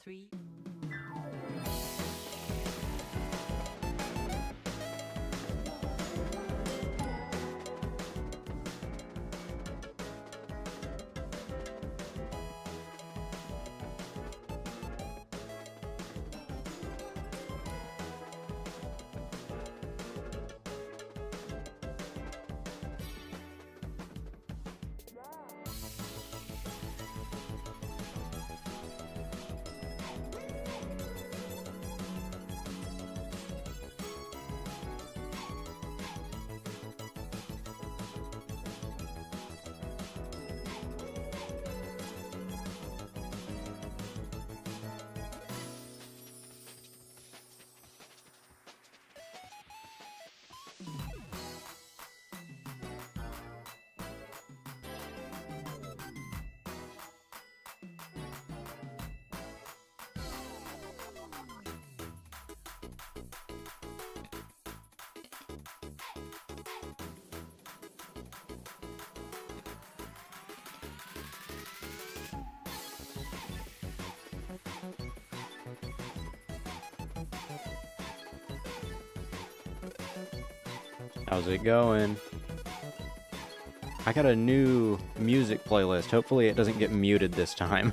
3. How's it going? I got a new music playlist. Hopefully it doesn't get muted this time.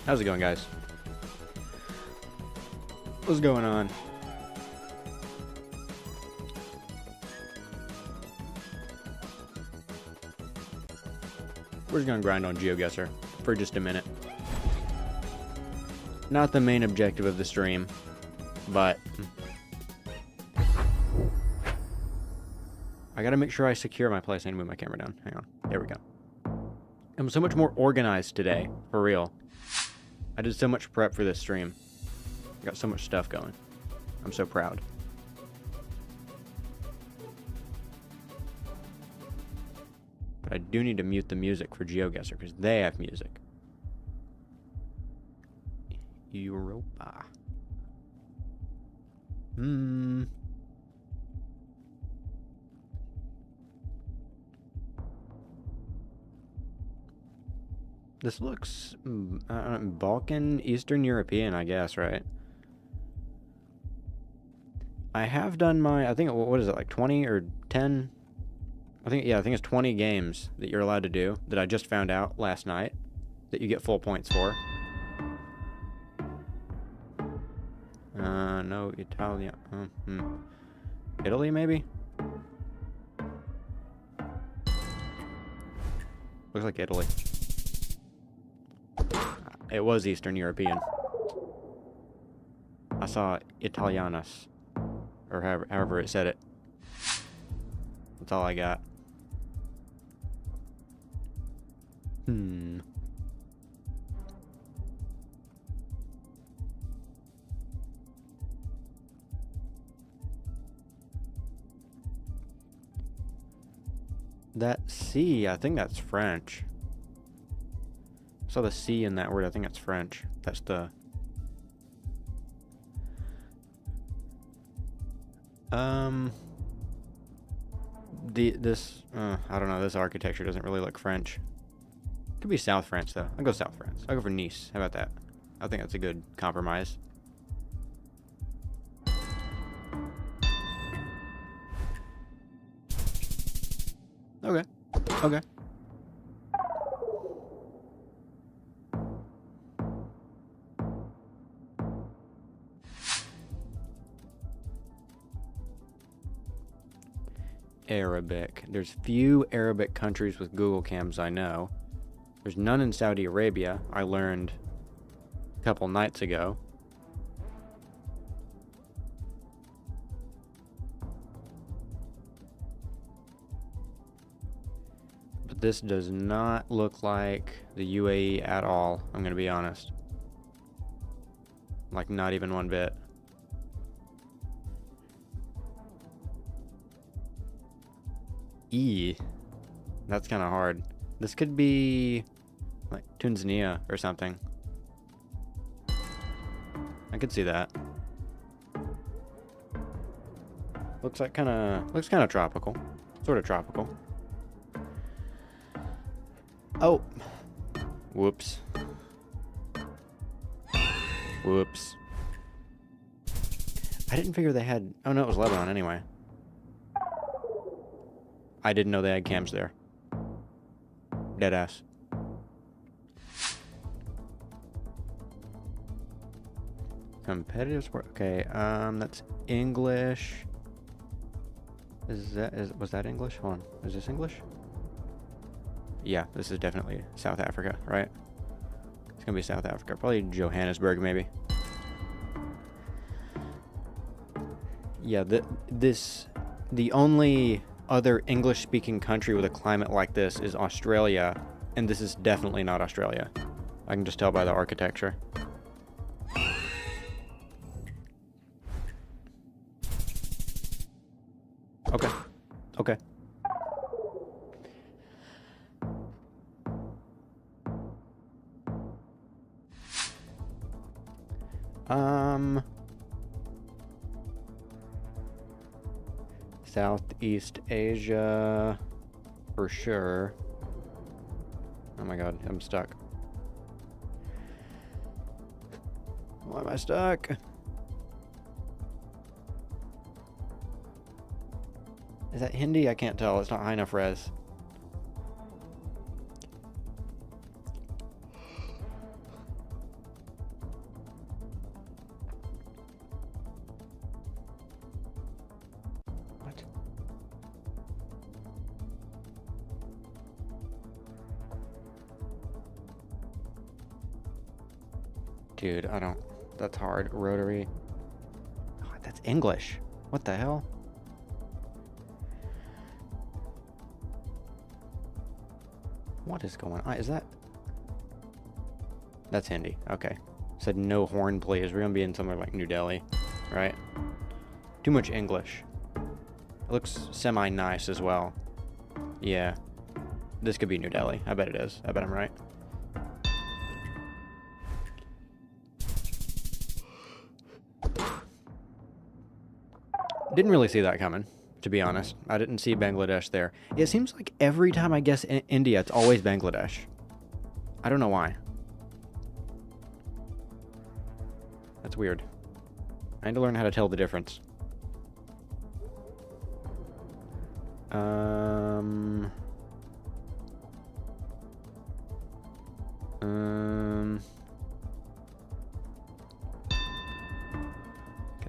How's it going, guys? What's going on? We're just gonna grind on Geoguessr for just a minute. Not the main objective of the stream, but I gotta make sure I secure my place. I need to move my camera down. Hang on. There we go. I'm so much more organized today, for real. I did so much prep for this stream. I got so much stuff going. I'm so proud. But I do need to mute the music for Geoguessr because they have music. Europa. This looks Balkan, Eastern European, I guess, right? I have done my, I think, what is it, like 20 or 10? I think it's 20 games that you're allowed to do that I just found out last night that you get full points for. No, Italia. Italy, maybe? Looks like Italy. It was Eastern European. I saw Italianas, or however it said it. That's all I got. That C, I think that's French. I saw the C in that word. I think that's French. That's the... I don't know. This architecture doesn't really look French. Could be South France, though. I'll go South France. I'll go for Nice. How about that? I think that's a good compromise. Okay. Okay. Arabic. There's few Arabic countries with Google Cams I know. There's none in Saudi Arabia, I learned a couple nights ago. This does not look like the UAE at all, I'm gonna be honest. Like, not even one bit. E. That's kind of hard. This could be like Tanzania or something. I could see that. Looks kind of tropical. Sort of tropical. Oh. Whoops. Whoops. I didn't figure they had... Oh, no, it was Lebanon anyway. I didn't know they had cams there. Deadass. Competitive sport. Okay, that's English. Was that English? Hold on. Is this English? Yeah, this is definitely South Africa, right? It's gonna be South Africa. Probably Johannesburg, maybe. Yeah, the only other English-speaking country with a climate like this is Australia, and this is definitely not Australia. I can just tell by the architecture. Okay. Okay. Southeast Asia, for sure. Oh my god, I'm stuck. Why am I stuck? Is that Hindi? I can't tell. It's not high enough res. What? Dude, I don't... That's hard. Rotary. Oh, that's English. What the hell? What is going on? Is that... That's Hindi. Okay. Said no horn, please. We're gonna be in somewhere like New Delhi, right? Too much English. It looks semi-nice as well. Yeah. This could be New Delhi. I bet it is. I bet I'm right. Didn't really see that coming, to be honest. I didn't see Bangladesh there. It seems like every time I guess India, it's always Bangladesh. I don't know why. That's weird. I need to learn how to tell the difference.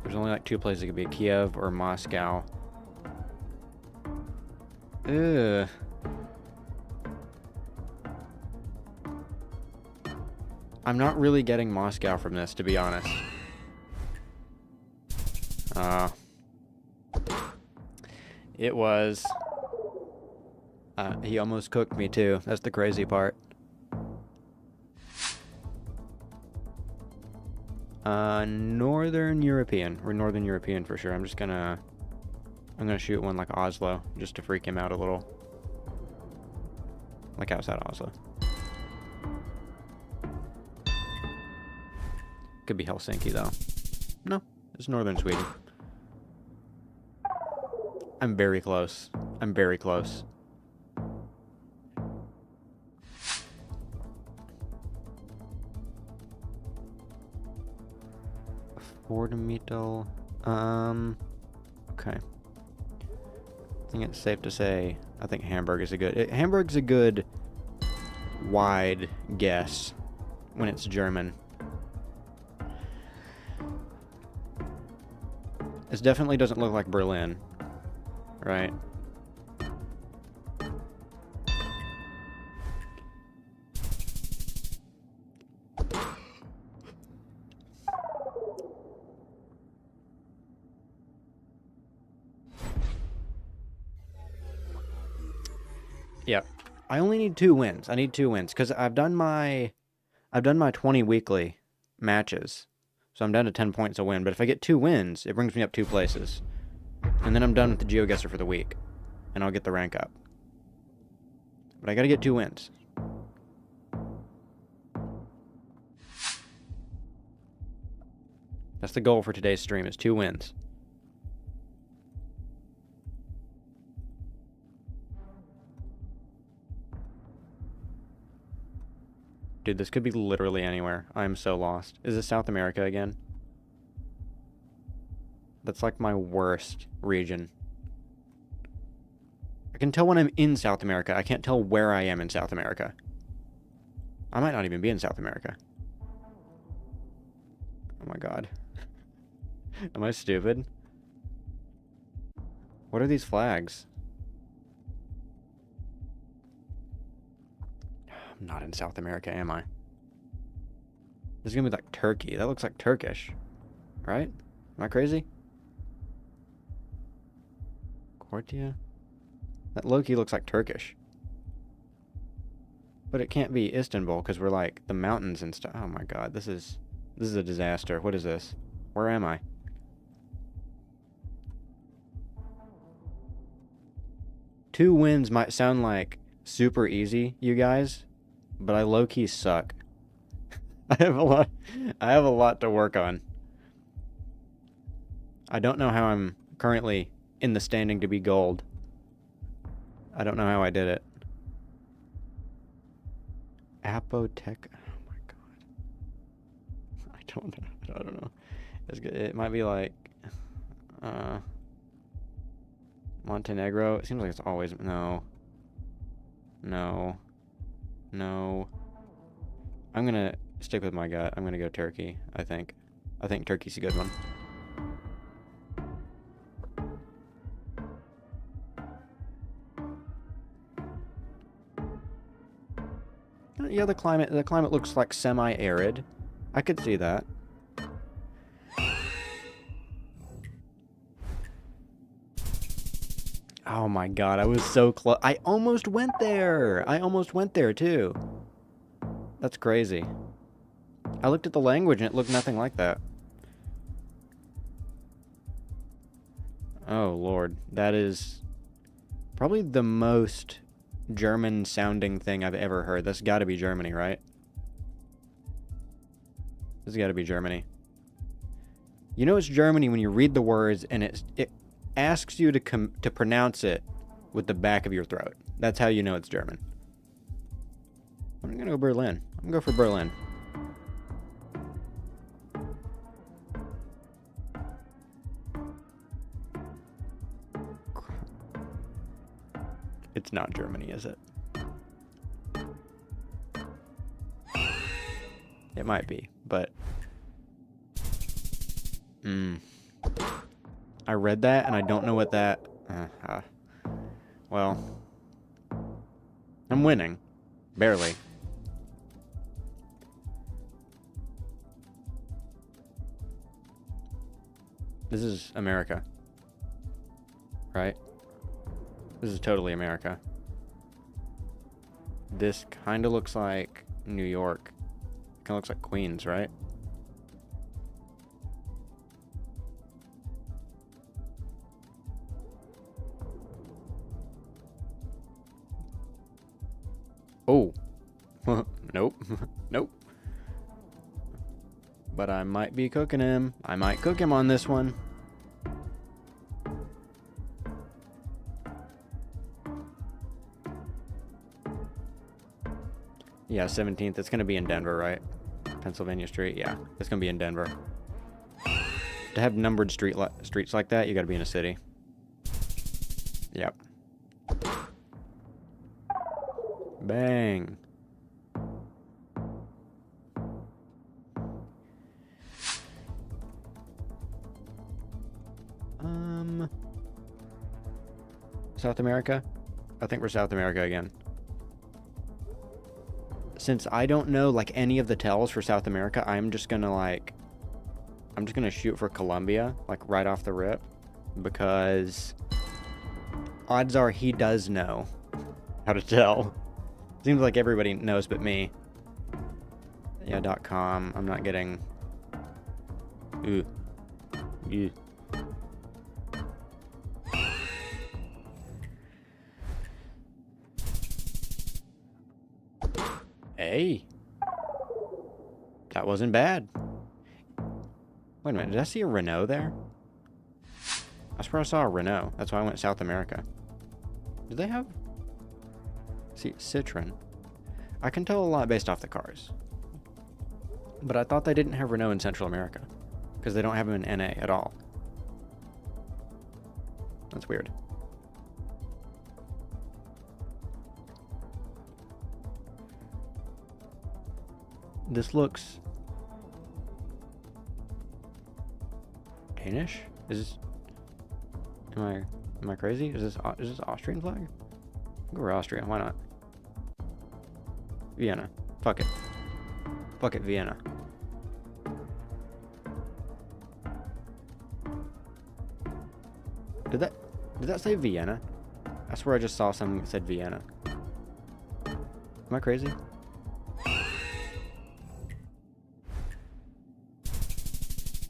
There's only like two places. It could be Kiev or Moscow. Ugh. I'm not really getting Moscow from this, to be honest. It was... he almost cooked me too. That's the crazy part. Northern European. We're Northern European for sure. I'm gonna shoot one like Oslo, just to freak him out a little. Like outside Oslo. Could be Helsinki though. No, it's Northern Sweden. I'm very close. I'm very close. Fortmetal. Okay. I think it's safe to say I think Hamburg is Hamburg's a good wide guess when it's German. This definitely doesn't look like Berlin, right? Yep. I only need 2 wins. I need 2 wins because I've done my 20 weekly matches. So I'm down to 10 points a win. But if I get 2 wins, it brings me up 2 places. And then I'm done with the Geoguessr for the week. And I'll get the rank up. But I gotta get 2 wins. That's the goal for today's stream, is 2 wins. Dude, this could be literally anywhere. I'm so lost. Is this South America again? That's like my worst region. I can tell when I'm in South America. I can't tell where I am in South America. I might not even be in South America. Oh my god. Am I stupid? What are these flags? I'm not in South America, am I? This is gonna be like Turkey. That looks like Turkish. Right? Am I crazy? Kortia? That low-key looks like Turkish. But it can't be Istanbul because we're like the mountains and stuff. Oh my god, this is a disaster. What is this? Where am I? Two wins might sound like super easy, you guys, but I low-key suck. I have a lot to work on. I don't know how I'm currently in the standing to be gold. I don't know how I did it. Apotech. Oh my god. I don't know. I don't know. It might be like Montenegro. It seems like it's always no. I'm gonna stick with my gut. I'm gonna go Turkey. I think Turkey's a good one. Yeah, the climate looks like semi-arid. I could see that. Oh my god, I was so close. I almost went there. I almost went there too. That's crazy. I looked at the language and it looked nothing like that. Oh lord, that is probably the most German sounding thing I've ever heard. That's got to be Germany, right? This has got to be Germany. You know it's Germany when you read the words and it asks you to pronounce it with the back of your throat. That's how you know it's German. I'm gonna go Berlin. I'm gonna go for Berlin. It's not Germany, is it? It might be, but... I read that, and I don't know what that... well... I'm winning. Barely. This is America. Right? This is totally America. This kind of looks like New York. Kind of looks like Queens, right? Oh. Nope. Nope. But I might be cooking him. I might cook him on this one. Yeah, 17th. It's going to be in Denver, right? Pennsylvania Street. Yeah, it's going to be in Denver. To have numbered streets like that, you got to be in a city. Yep. Bang. South America? I think we're South America again. Since I don't know like any of the tells for South America, I'm just gonna shoot for Colombia, like right off the rip, because odds are he does know how to tell. Seems like everybody knows but me. Yeah, .com. I'm not getting... Ooh. Ew. Hey. That wasn't bad. Wait a minute, did I see a Renault there? I swear I saw a Renault. That's why I went South America. Do they have... See, Citroen. I can tell a lot based off the cars. But I thought they didn't have Renault in Central America. Because they don't have them in NA at all. That's weird. This looks... Danish? Is this... Am I crazy? Is this Austrian flag? Go for Austria, why not? Vienna. Fuck it. Fuck it, Vienna. Did that say Vienna? I swear I just saw something that said Vienna. Am I crazy?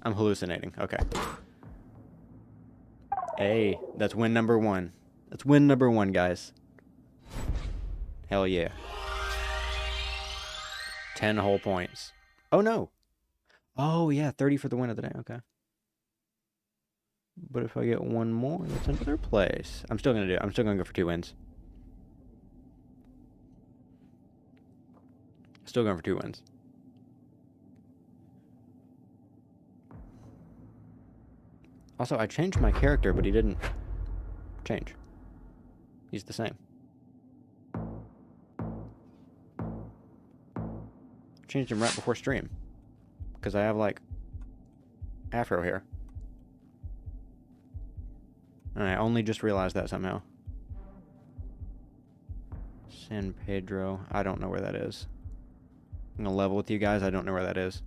I'm hallucinating. Okay. Hey, that's win number 1. That's win number 1, guys. Hell yeah. 10 whole points. Oh, no. Oh, yeah, 30 for the win of the day. Okay. But if I get one more, that's another place. I'm still going to do it. I'm still going to go for 2 wins. Still going for 2 wins. Also, I changed my character, but he didn't change. He's the same. Changed him right before stream. Because I have, like, afro hair. And I only just realized that somehow. San Pedro. I don't know where that is. I'm gonna level with you guys. I don't know where that is.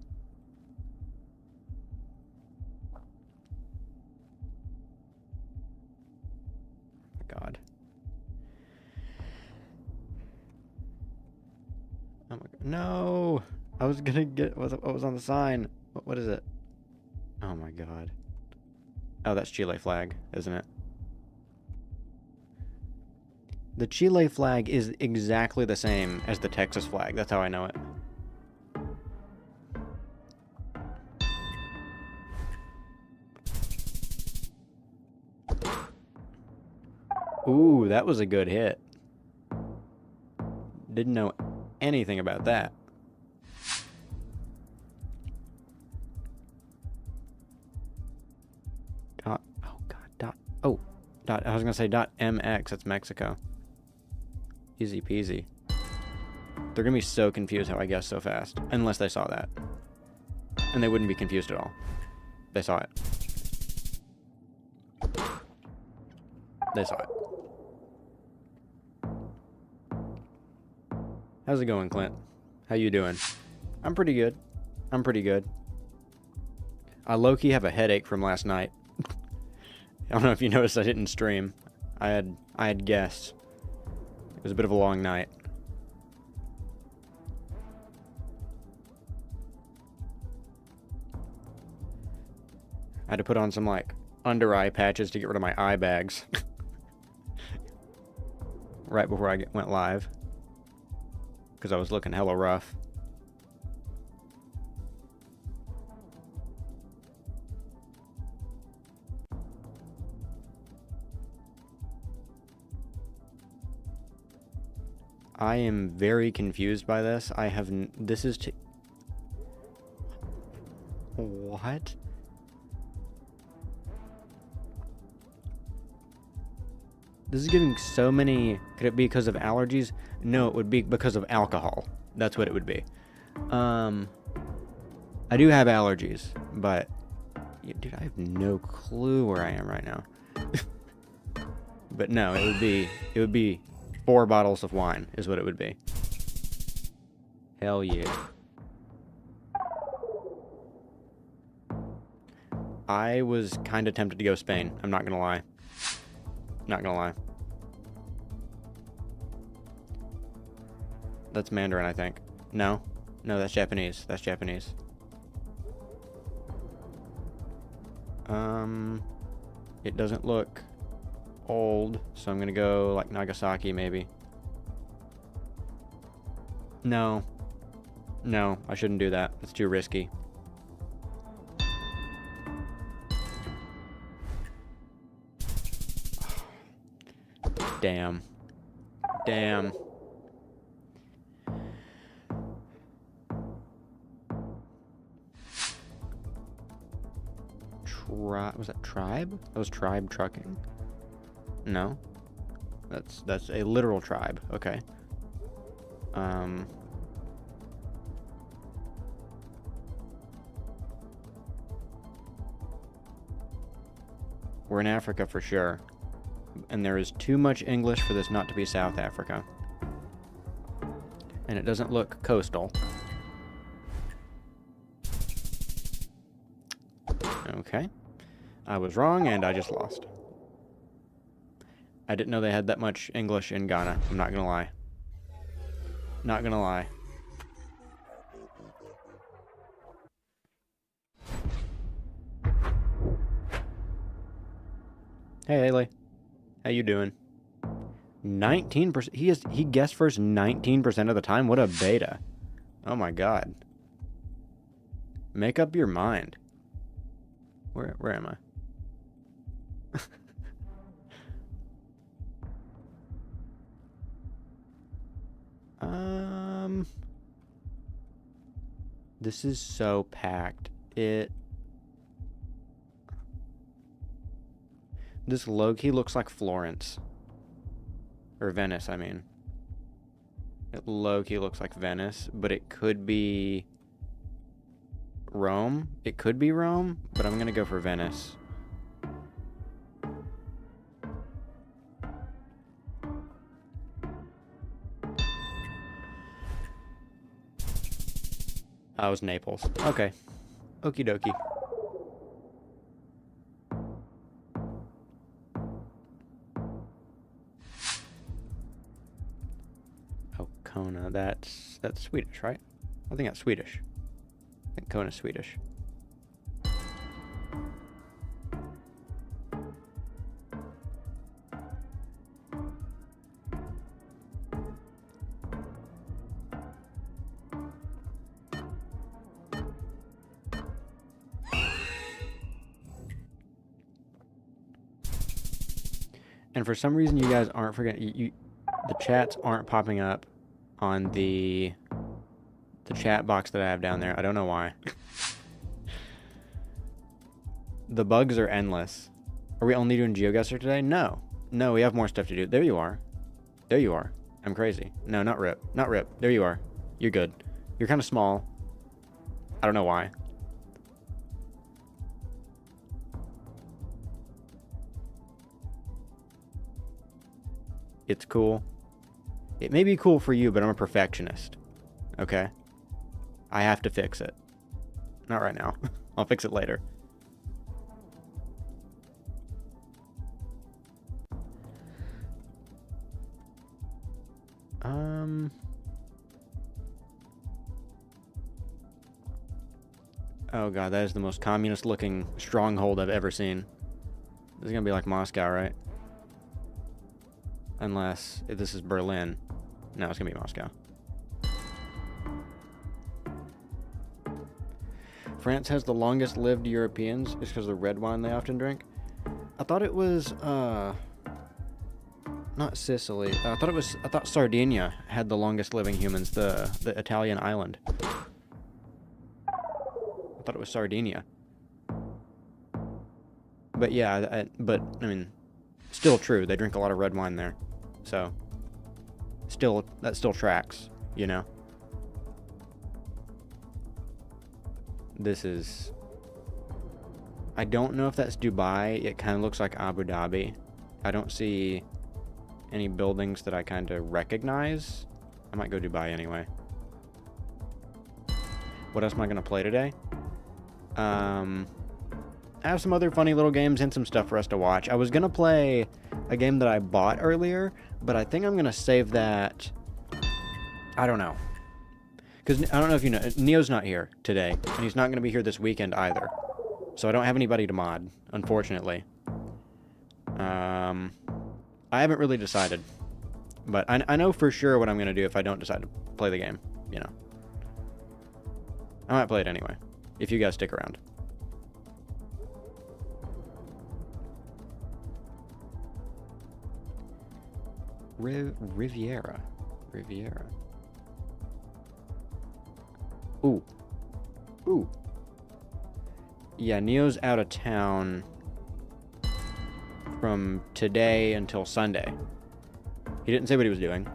God. Oh my God. No! I was gonna get what was on the sign. What is it? Oh my God. Oh, that's Chile flag, isn't it? The Chile flag is exactly the same as the Texas flag. That's how I know it. Ooh, that was a good hit. Didn't know anything about that. Dot, oh God, dot, oh, dot, I was gonna say dot MX, that's Mexico. Easy peasy. They're gonna be so confused how I guessed so fast. Unless they saw that. And they wouldn't be confused at all. They saw it. They saw it. How's it going, Clint? How you doing? I'm pretty good. I'm pretty good. I low-key have a headache from last night. I don't know if you noticed I didn't stream. I had guests. It was a bit of a long night. I had to put on some, like, under-eye patches to get rid of my eye bags. Right before I went live. Because I was looking hella rough. I am very confused by this. I have... This is... What? This is giving so many... Could it be because of allergies? No, it would be because of alcohol. That's what it would be. I do have allergies, but... Dude, I have no clue where I am right now. But no, it would be 4 bottles of wine is what it would be. Hell yeah. I was kind of tempted to go Spain. I'm not gonna lie. Not gonna lie. That's Mandarin, I think. No? No, that's Japanese. That's Japanese. It doesn't look old, so I'm gonna go like Nagasaki maybe. No. No, I shouldn't do that. It's too risky. Damn. Damn. Was that tribe? That was tribe trucking. No. That's a literal tribe. Okay. We're in Africa for sure. And there is too much English for this not to be South Africa. And it doesn't look coastal. Okay. I was wrong and I just lost. I didn't know they had that much English in Ghana. I'm not gonna lie. Not gonna lie. Hey, Haley. How you doing? 19%. He guessed first 19% of the time. What a beta. Oh my god. Make up your mind. Where am I? This is so packed. This low-key looks like Florence. Or Venice, I mean. It low-key looks like Venice, but it could be Rome. It could be Rome, but I'm gonna go for Venice. That was Naples. Okay. Okie dokie. Oh, Kona. That's Swedish, right? I think that's Swedish. I think Kona's Swedish. And for some reason, you guys aren't forgetting. The chats aren't popping up on the chat box that I have down there. I don't know why. The bugs are endless. Are we only doing Geoguessr today? No. No, we have more stuff to do. There you are. There you are. I'm crazy. No, not Rip. Not Rip. There you are. You're good. You're kind of small. I don't know why. It's cool. It may be cool for you, but I'm a perfectionist. Okay? I have to fix it. Not right now. I'll fix it later. Oh god, that is the most communist looking stronghold I've ever seen. This is gonna be like Moscow, right? Unless if this is Berlin. No, it's gonna be Moscow. France has the longest lived Europeans just because of the red wine they often drink. I thought it was not Sicily. I thought Sardinia had the longest living humans, the Italian island. I thought it was Sardinia. But yeah, I mean, still true. They drink a lot of red wine there. So, that still tracks, you know? This is... I don't know if that's Dubai. It kind of looks like Abu Dhabi. I don't see any buildings that I kind of recognize. I might go Dubai anyway. What else am I going to play today? I have some other funny little games and some stuff for us to watch. I was going to play a game that I bought earlier, but I think I'm going to save that. I don't know. Because I don't know if you know, Neo's not here today, and he's not going to be here this weekend either. So I don't have anybody to mod, unfortunately. I haven't really decided. But I know for sure what I'm going to do if I don't decide to play the game, you know. I might play it anyway, if you guys stick around. Riviera. Ooh. Ooh. Yeah, Neo's out of town from today until Sunday. He didn't say what he was doing.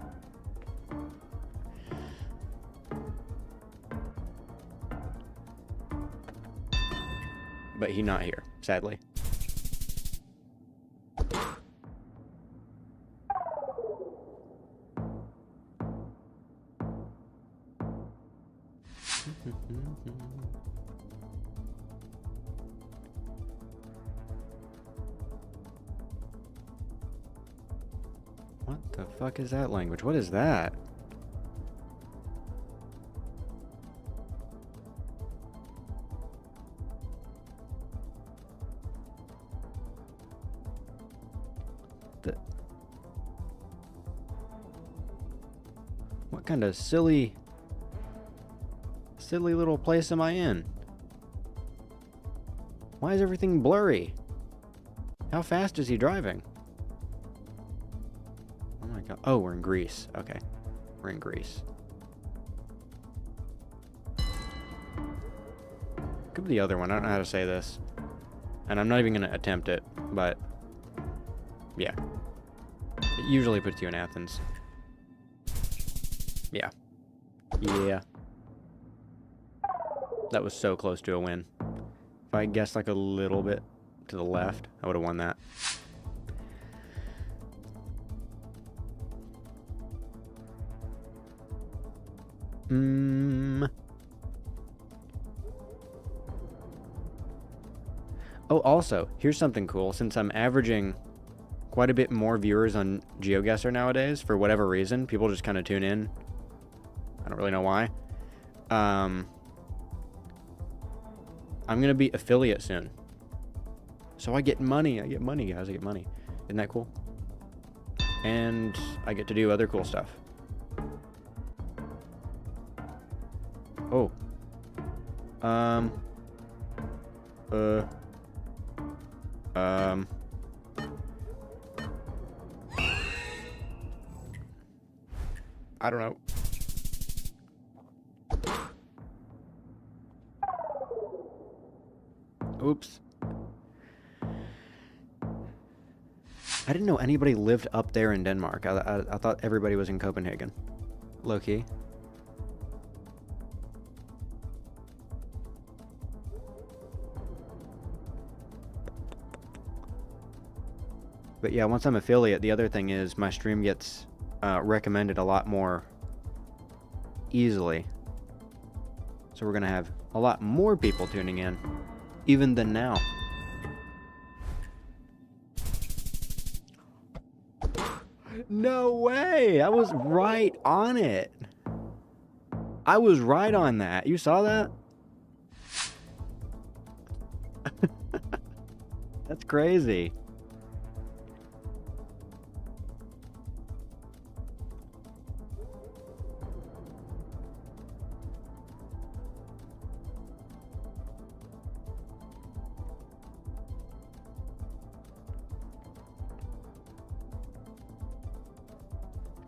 But he's not here, sadly. What the fuck is that language? What is that? What kind of silly little place am I in? Why is everything blurry? How fast is he driving? Oh my god. Oh, we're in Greece. Okay. We're in Greece. Could be the other one. I don't know how to say this. And I'm not even going to attempt it, but yeah. It usually puts you in Athens. Yeah. Yeah. That was so close to a win. If I guessed like a little bit to the left, I would have won that. Oh, also, here's something cool. Since I'm averaging quite a bit more viewers on Geoguessr nowadays, for whatever reason, people just kind of tune in. I don't really know why. I'm going to be affiliate soon. So I get money. I get money, guys. I get money. Isn't that cool? And I get to do other cool stuff. Oh. I don't know. Oops. I didn't know anybody lived up there in Denmark. I thought everybody was in Copenhagen. Low-key. But yeah, once I'm affiliate, the other thing is my stream gets recommended a lot more easily. So we're going to have a lot more people tuning in, even than now. No way! I was right on it. I was right on that. You saw that? That's crazy.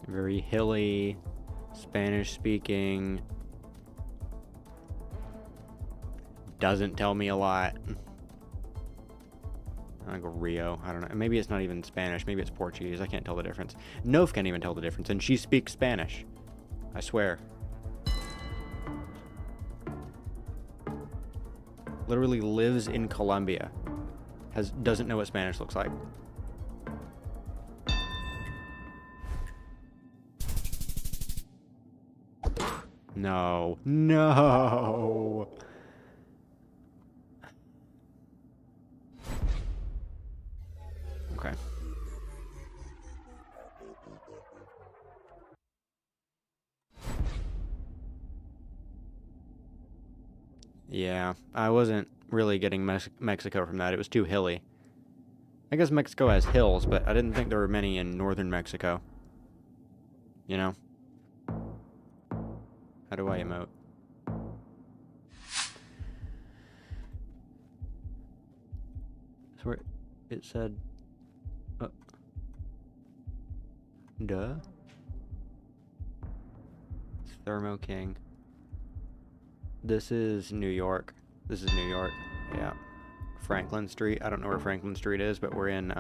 Very hilly, Spanish speaking. Doesn't tell me a lot. I go Rio. I don't know. Maybe it's not even Spanish. Maybe it's Portuguese. I can't tell the difference. Nof can't even tell the difference, and she speaks Spanish. I swear. Literally lives in Colombia. Doesn't know what Spanish looks like. No. No. Okay. Yeah, I wasn't really getting Mexico from that. It was too hilly. I guess Mexico has hills, but I didn't think there were many in northern Mexico. You know? How do I emote? So where it said... duh? It's Thermo King. This is New York. This is New York. Yeah. Franklin Street. I don't know where Franklin Street is, but we're in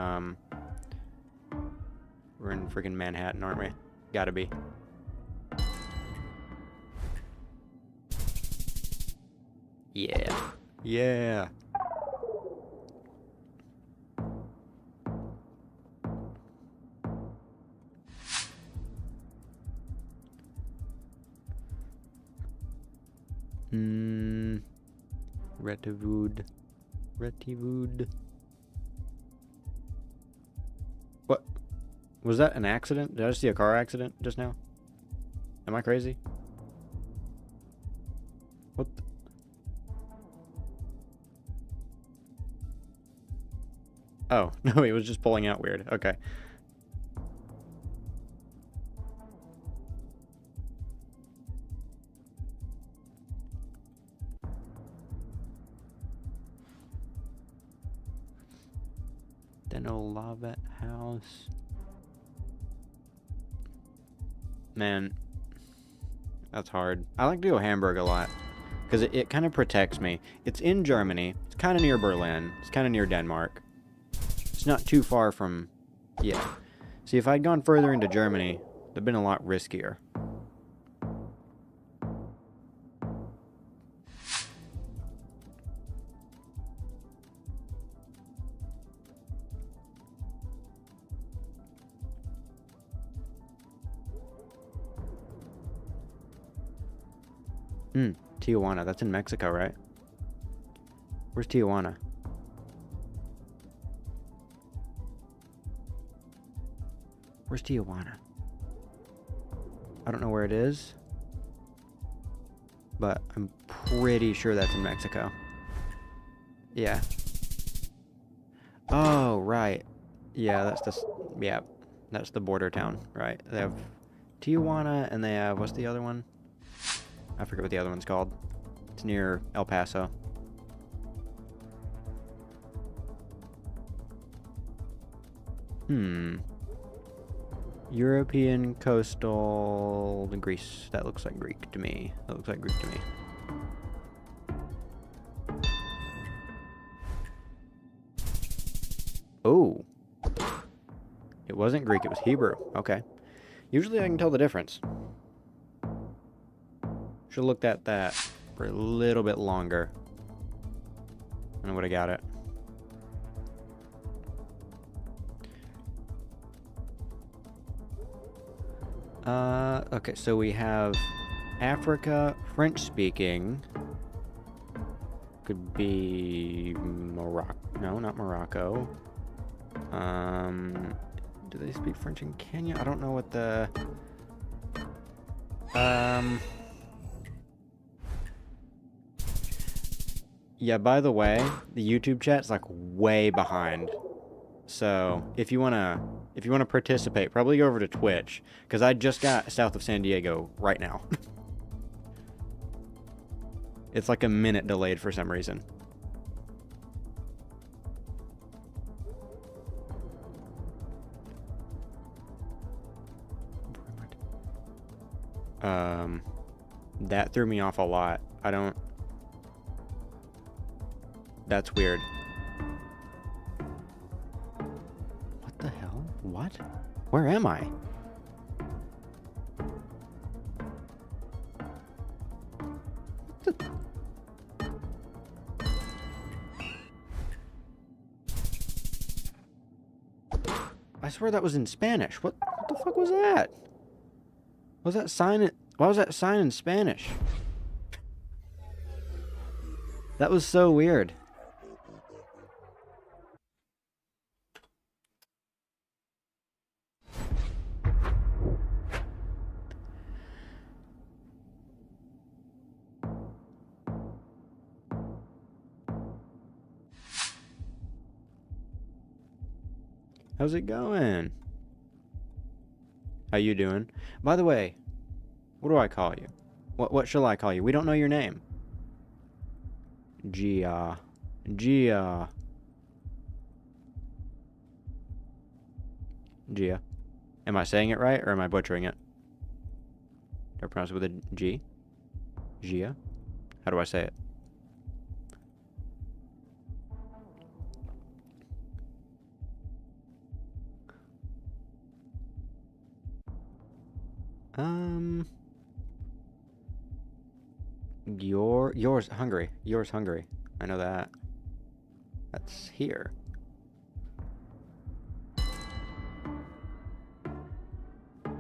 freaking Manhattan, aren't we? Gotta be. Yeah. Yeah. Retivood. What? Was that an accident? Did I just see a car accident just now? Am I crazy? What? Oh, no, it was just pulling out weird. Okay. Denolavet House. Man, that's hard. I like to go Hamburg a lot because it kind of protects me. It's in Germany. It's kind of near Berlin. It's kind of near Denmark. It's not too far from... yeah. See, if I'd gone further into Germany, it'd been a lot riskier. Tijuana. That's in Mexico, right? Where's Tijuana? Where's Tijuana? I don't know where it is, but I'm pretty sure that's in Mexico. Yeah. Oh, right. Yeah, that's the border town, right? They have Tijuana, and they have, what's the other one? I forget what the other one's called. It's near El Paso. European coastal Greece. That looks like Greek to me. That looks like Greek to me. Oh. It wasn't Greek, it was Hebrew. Okay. Usually I can tell the difference. Should have looked at that for a little bit longer. And I would have got it. Okay, so we have Africa, French speaking. Could be Morocco. No, not Morocco. Do they speak French in Kenya? I don't know what the... Yeah, by the way, the YouTube chat's like way behind. So if you wanna participate, probably go over to Twitch, because I just got south of San Diego right now. It's like a minute delayed for some reason. That threw me off a lot. That's weird. What the hell? What? Where am I? What the... I swear that was in Spanish. What the fuck was that? Was that sign? Why was that sign in Spanish? That was so weird. How's it going? How you doing? By the way, what do I call you? What shall I call you? We don't know your name. Gia. Gia. Gia. Am I saying it right or am I butchering it? Do I pronounce it with a G? Gia? How do I say it? Yours Hungary. Yours Hungary. I know that. That's here.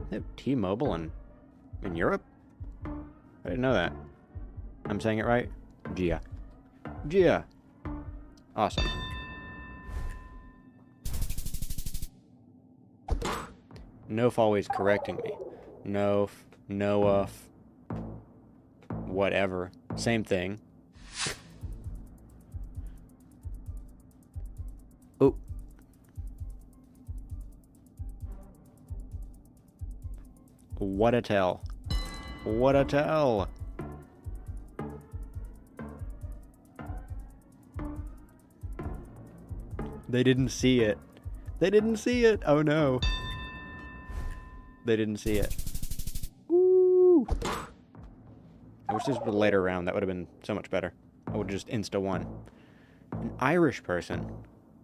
They have T-Mobile in Europe? I didn't know that. I'm saying it right? Gia. Gia. Awesome. Nof always correcting me. Nof. Noaf. Whatever. Same thing. Oh. What a tell. What a tell. They didn't see it. They didn't see it. Oh no. They didn't see it. Ooh. I wish this was a later round. That would have been so much better. I would just insta-won. An Irish person.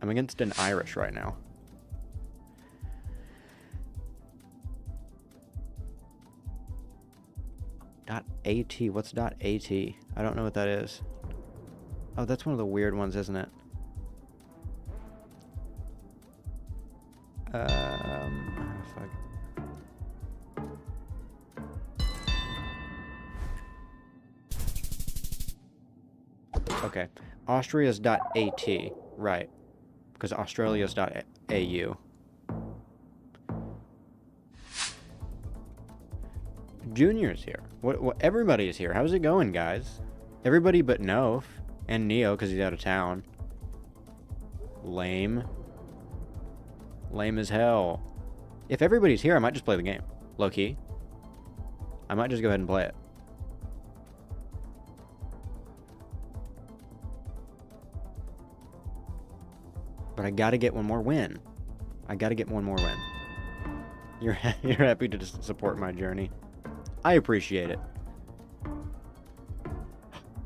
I'm against an Irish right now. .at. What's .at? I don't know what that is. Oh, that's one of the weird ones, isn't it? Fuck. Okay. Austria's .at. Right. Because Australia's .au. Junior's here. What? Everybody is here. How's it going, guys? Everybody but Nof. And Neo, because he's out of town. Lame. Lame as hell. If everybody's here, I might just play the game. Low-key. I might just go ahead and play it. But I gotta get one more win. I gotta get one more win. You're happy to just support my journey. I appreciate it.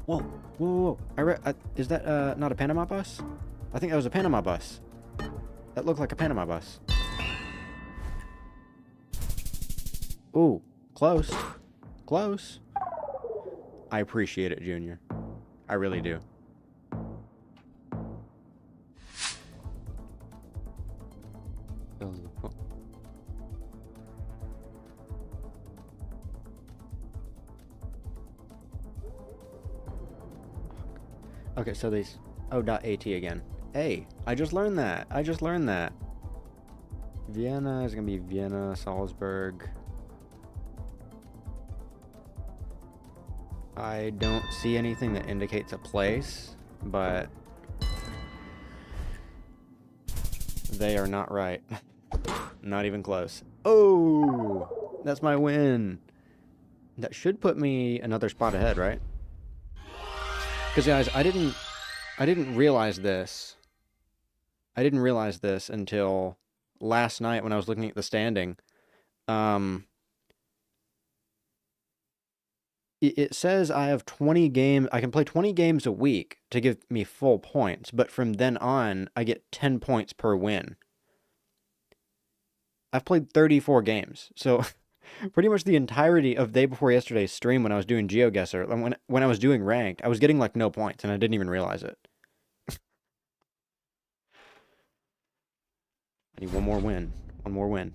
Whoa, whoa, whoa. Is that not a Panama bus? I think that was a Panama bus. That looked like a Panama bus. Ooh, close. Close. I appreciate it, Junior. I really do. Okay, so these... Oh, .at again. Hey, I just learned that. I just learned that. Vienna is going to be Vienna, Salzburg. I don't see anything that indicates a place, but... They are not right. Not even close. Oh! That's my win. That should put me another spot ahead, right? Because guys, I didn't realize this. I didn't realize this until last night when I was looking at the standing. It says I have 20 games. I can play 20 games a week to give me full points, but from then on, I get 10 points per win. I've played 34 games, so pretty much the entirety of day before yesterday's stream when I was doing Geoguessr, when I was doing ranked, I was getting like no points, and I didn't even realize it. I need one more win. One more win.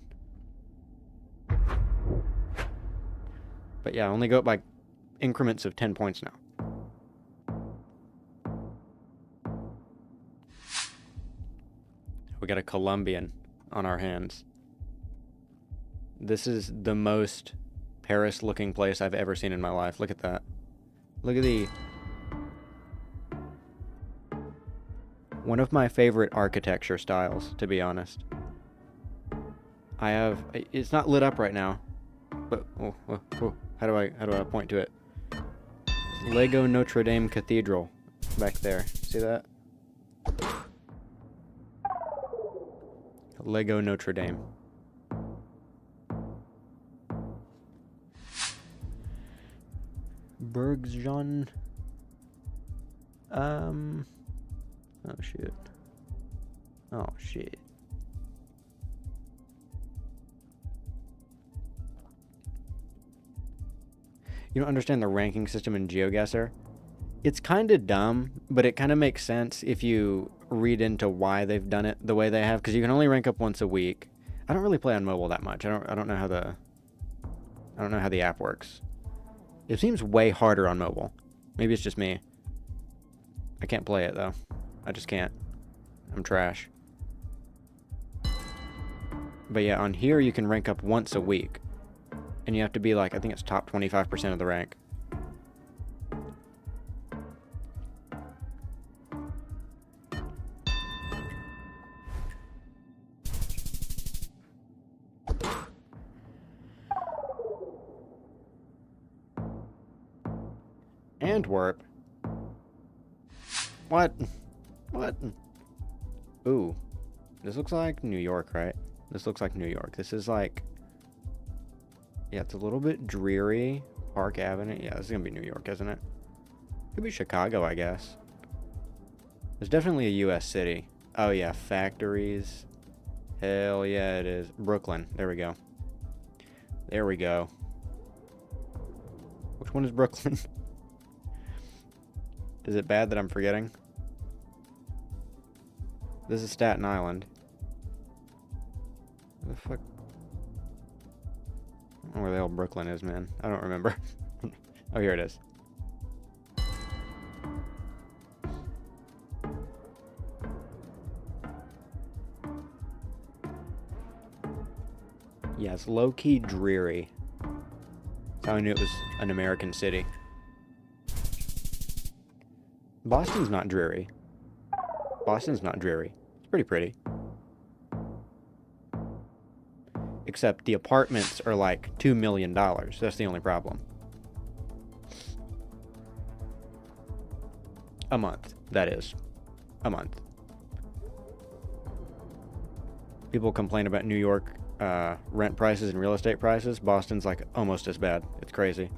But yeah, I only go up by increments of 10 points now. We got a Colombian on our hands. This is the most Paris-looking place I've ever seen in my life. Look at that. Look at the... One of my favorite architecture styles, to be honest. I have. It's not lit up right now, but how do I point to it? Lego Notre Dame Cathedral, back there. See that? Lego Notre Dame. Bergjan. Oh shit. Oh shit. You don't understand the ranking system in Geoguessr? It's kind of dumb, but it kind of makes sense if you read into why they've done it the way they have, because you can only rank up once a week. I don't really play on mobile that much. I don't know how the app works. It seems way harder on mobile. Maybe it's just me. I can't play it though. I just can't. I'm trash. But yeah, on here you can rank up once a week. And you have to be like, I think it's top 25% of the rank. Antwerp? What? What? Ooh. This looks like New York, right? This looks like New York. This is like... Yeah, it's a little bit dreary. Park Avenue. Yeah, this is going to be New York, isn't it? Could be Chicago, I guess. It's definitely a U.S. city. Oh, yeah. Factories. Hell yeah, it is. Brooklyn. There we go. There we go. Which one is Brooklyn? Is it bad that I'm forgetting? This is Staten Island. Where the fuck? I don't know where the hell Brooklyn is, man. I don't remember. Oh, here it is. Yeah, it's low-key dreary. That's how I knew it was an American city. Boston's not dreary. Boston's not dreary. It's pretty pretty. Except the apartments are like $2 million. That's the only problem. A month, that is. A month. People complain about New York rent prices and real estate prices. Boston's like almost as bad. It's crazy.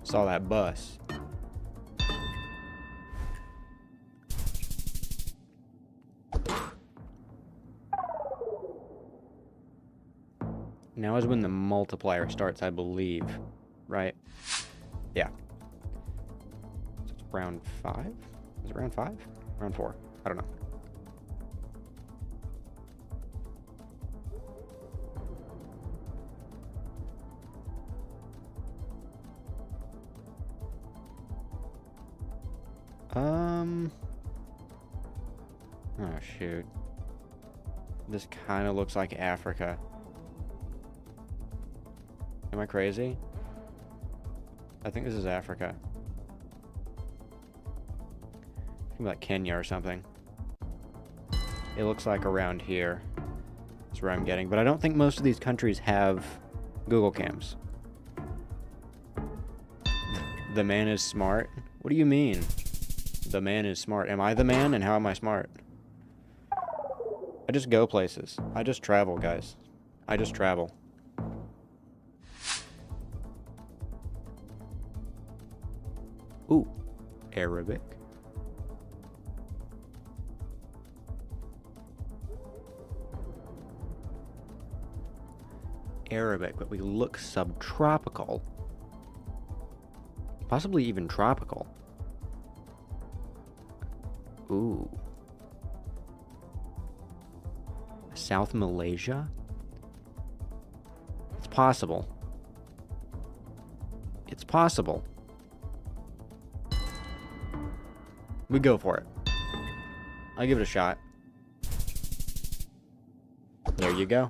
Saw that bus. Now is when the multiplier starts, I believe. Right? Yeah. So it's round 5? Is it round 5? Round 4? I don't know. Oh, shoot. This kind of looks like Africa. Am I crazy? I think this is Africa. Maybe like Kenya or something. It looks like around here. That's where I'm getting. But I don't think most of these countries have Google Cams. The man is smart? What do you mean? The man is smart. Am I the man? And how am I smart? I just go places. I just travel, guys. I just travel. Ooh. Arabic. Arabic, but we look subtropical. Possibly even tropical. Ooh. South Malaysia? It's possible. It's possible. We go for it. I'll give it a shot. There you go.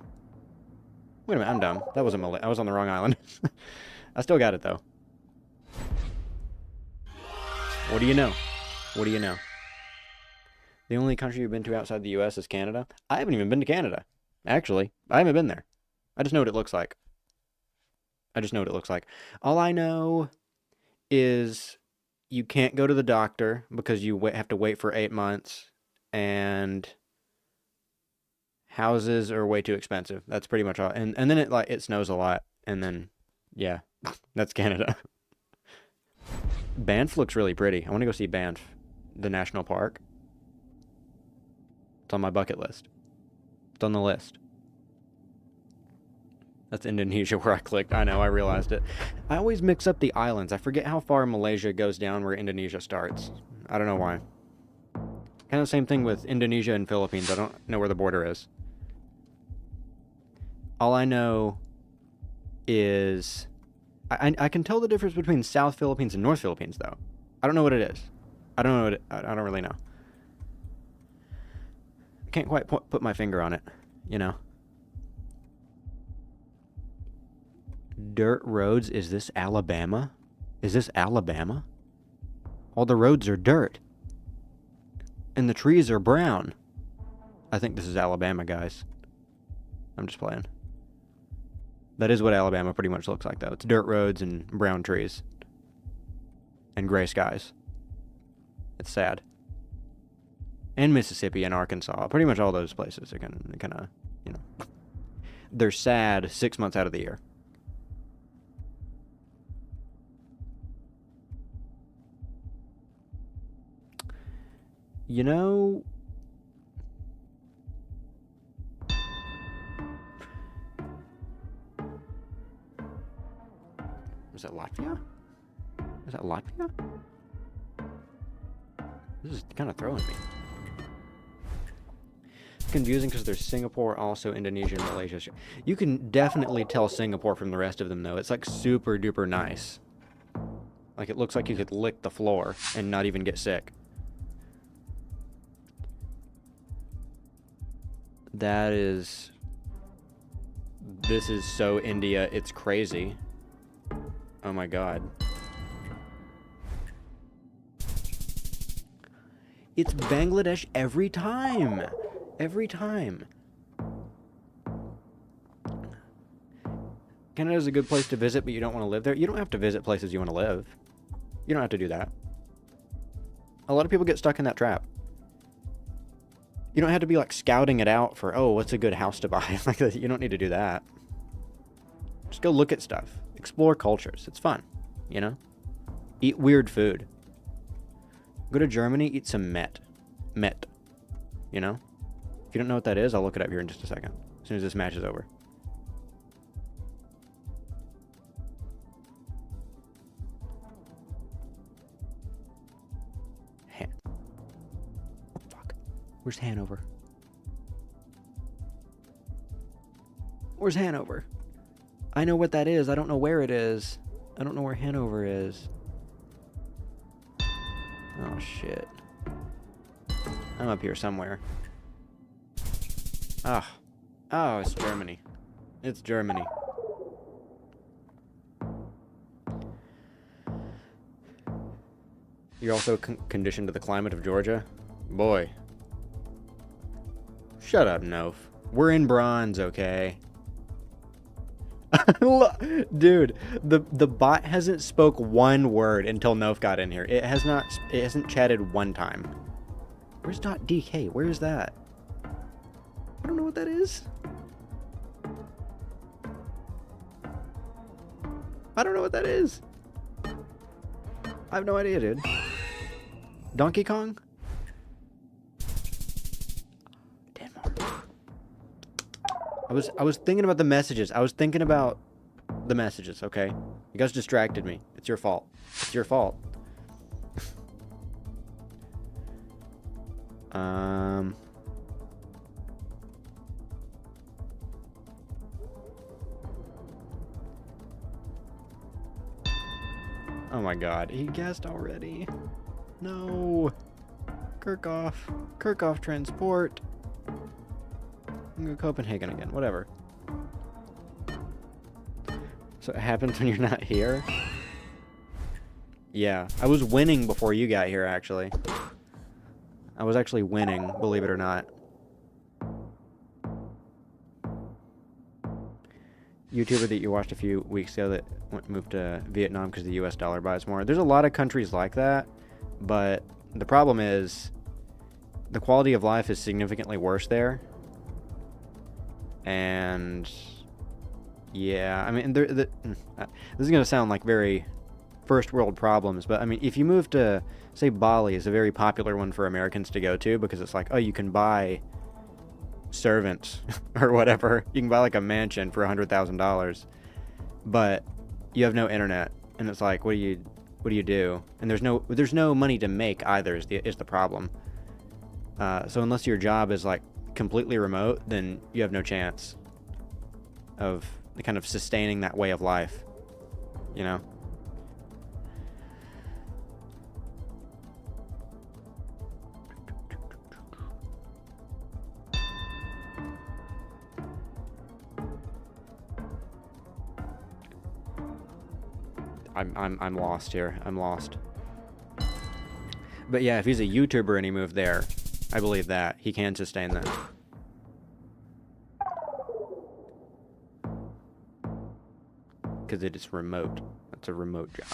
Wait a minute, I'm dumb. That wasn't I was on the wrong island. I still got it, though. What do you know? What do you know? The only country you've been to outside the U.S. is Canada? I haven't even been to Canada. Actually, I haven't been there. I just know what it looks like. I just know what it looks like. All I know is you can't go to the doctor because you have to wait for 8 months, and houses are way too expensive. That's pretty much all. And then it snows a lot, and then yeah, that's Canada. Banff looks really pretty. I want to go see Banff, the national park. It's on my bucket list. It's on the list. That's Indonesia where I clicked. I know, I realized it. I always mix up the islands. I forget how far Malaysia goes down where Indonesia starts. I don't know why. Kind of the same thing with Indonesia and Philippines. I don't know where the border is. All I know is... I can tell the difference between South Philippines and North Philippines, though. I don't know what it is. I don't know what I don't really know. I can't quite put my finger on it, you know. Dirt roads. Is this Alabama? Is this Alabama? All the roads are dirt. And the trees are brown. I think this is Alabama, guys. I'm just playing. That is what Alabama pretty much looks like, though. It's dirt roads and brown trees. And gray skies. It's sad. And Mississippi and Arkansas. Pretty much all those places are kind of, you know. They're sad 6 months out of the year. You know... Is that Latvia? Is that Latvia? This is kind of throwing me. It's confusing because there's Singapore, also Indonesia, and Malaysia. You can definitely tell Singapore from the rest of them, though. It's like super duper nice. Like it looks like you could lick the floor and not even get sick. That is... This is so India, it's crazy. Oh my god. It's Bangladesh every time. Every time. Canada's a good place to visit, but you don't want to live there. You don't have to visit places you want to live. You don't have to do that. A lot of people get stuck in that trap. You don't have to be like scouting it out for, oh, what's a good house to buy? Like, you don't need to do that. Just go look at stuff. Explore cultures. It's fun, you know? Eat weird food. Go to Germany, eat some Met. Met. You know? If you don't know what that is, I'll look it up here in just a second. As soon as this match is over. Fuck. Where's Hanover? Where's Hanover? I know what that is. I don't know where it is. I don't know where Hanover is. Oh, shit. I'm up here somewhere. Ah. Oh, it's Germany. It's Germany. You're also conditioned to the climate of Georgia? Boy. Shut up, Nof. We're in bronze, okay? Dude, the bot hasn't spoke one word until Nof got in here. It hasn't chatted one time. Where's .dk? Where is that? I don't know what that is. I don't know what that is. I have no idea, dude. Donkey Kong? I was thinking about the messages. I was thinking about the messages, okay? You guys distracted me. It's your fault. It's your fault. Oh my god, he guessed already. No. Kirchhoff. Kirchhoff transport. Go to Copenhagen again. Whatever. So it happens when you're not here? Yeah. I was winning before you got here, actually. I was actually winning, believe it or not. YouTuber that you watched a few weeks ago that moved to Vietnam because the US dollar buys more. There's a lot of countries like that, but the problem is the quality of life is significantly worse there. And yeah, I mean, this is going to sound like very first world problems, but I mean, if you move to, say, Bali is a very popular one for Americans to go to because it's like, oh, you can buy servants or whatever. You can buy like a mansion for $100,000, but you have no internet, and it's like, what do you do? And there's no money to make either is the problem. So unless your job is like completely remote, then you have no chance of kind of sustaining that way of life, you know? I'm lost here. I'm lost. But yeah, if he's a YouTuber and he moved there, I believe that he can sustain that. Because it is remote. That's a remote job.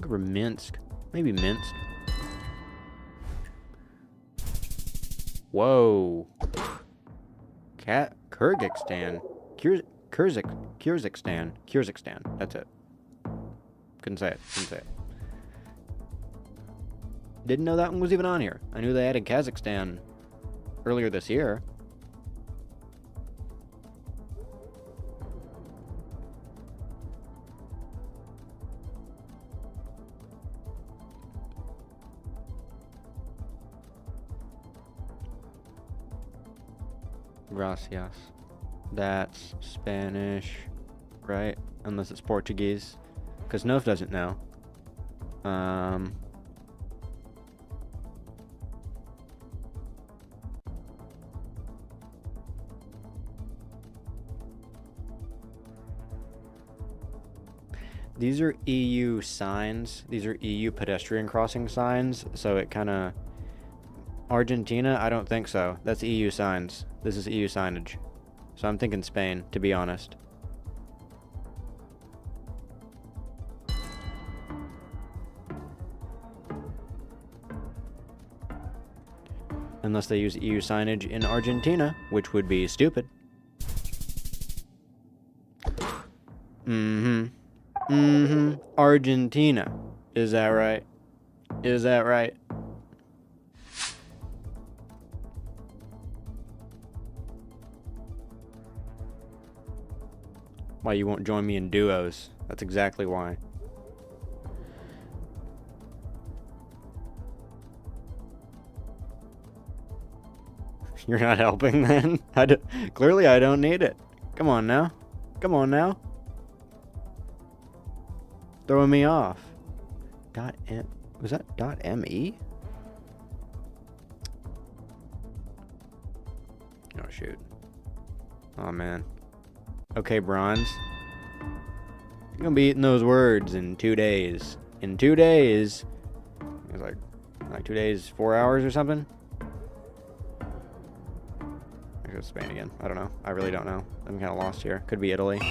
Over Minsk. Maybe Minsk. Whoa. Kyrgyzstan. Kyrgyzstan. That's it. Couldn't say it. Didn't know that one was even on here. I knew they added Kazakhstan earlier this year. Gracias. That's Spanish, right? Unless it's Portuguese. Because Nov doesn't know. These are EU signs. These are EU pedestrian crossing signs. So it kind of... Argentina? I don't think so. That's EU signs. This is EU signage. So I'm thinking Spain, to be honest. Unless they use EU signage in Argentina, which would be stupid. Argentina. Is that right? Is that right? Why you won't join me in duos. That's exactly why. You're not helping then? Clearly I don't need it. Come on now. Come on now. Throwing me off. Was that .me? Oh shoot. Oh man. Okay, Bronze. You're gonna be eating those words in 2 days. In 2 days. It was like 2 days, 4 hours or something. I go to Spain again. I don't know. I really don't know. I'm kind of lost here. Could be Italy.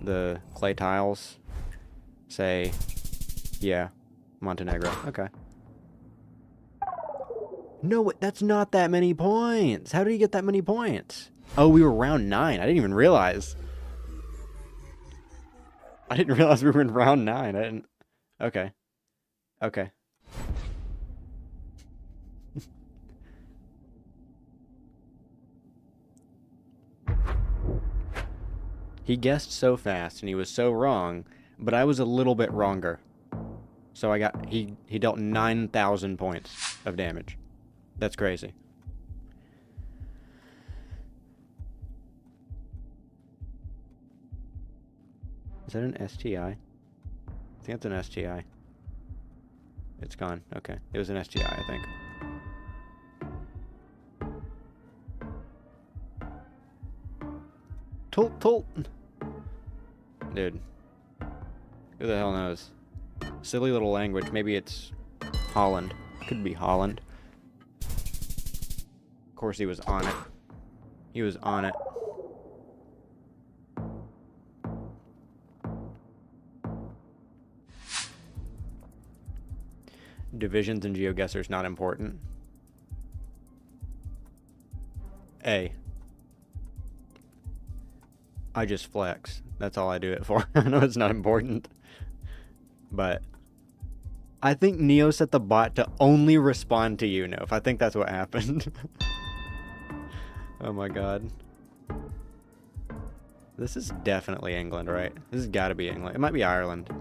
The clay tiles say, yeah, Montenegro. Okay. No, that's not that many points. How did he get that many points? Oh, we were round 9. I didn't even realize. I didn't realize we were in round 9. I didn't... Okay. Okay. He guessed so fast, and he was so wrong, but I was a little bit wronger. So he dealt 9,000 points of damage. That's crazy. Is that an STI? I think it's an STI. It's gone. Okay. It was an STI, I think. Tolt. Dude. Who the hell knows? Silly little language. Maybe it's Holland. Could be Holland. Of course he was on it. He was on it. Divisions in Geoguessr is not important. A. I just flex. That's all I do it for. I know it's not important. But I think Neo set the bot to only respond to you, Noph. I think that's what happened. Oh my god. This is definitely England, right? This has got to be England. It might be Ireland.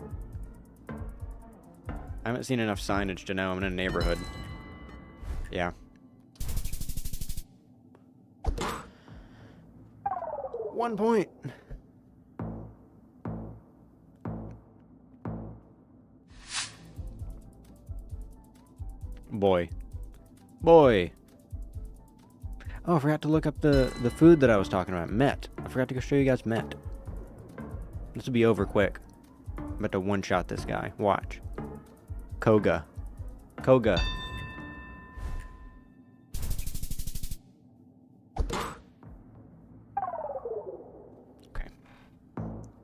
I haven't seen enough signage to know I'm in a neighborhood. Yeah. One point. Boy. Oh, I forgot to look up the food that I was talking about. Met. I forgot to go show you guys Met. This will be over quick. I'm about to one-shot this guy. Watch. Koga.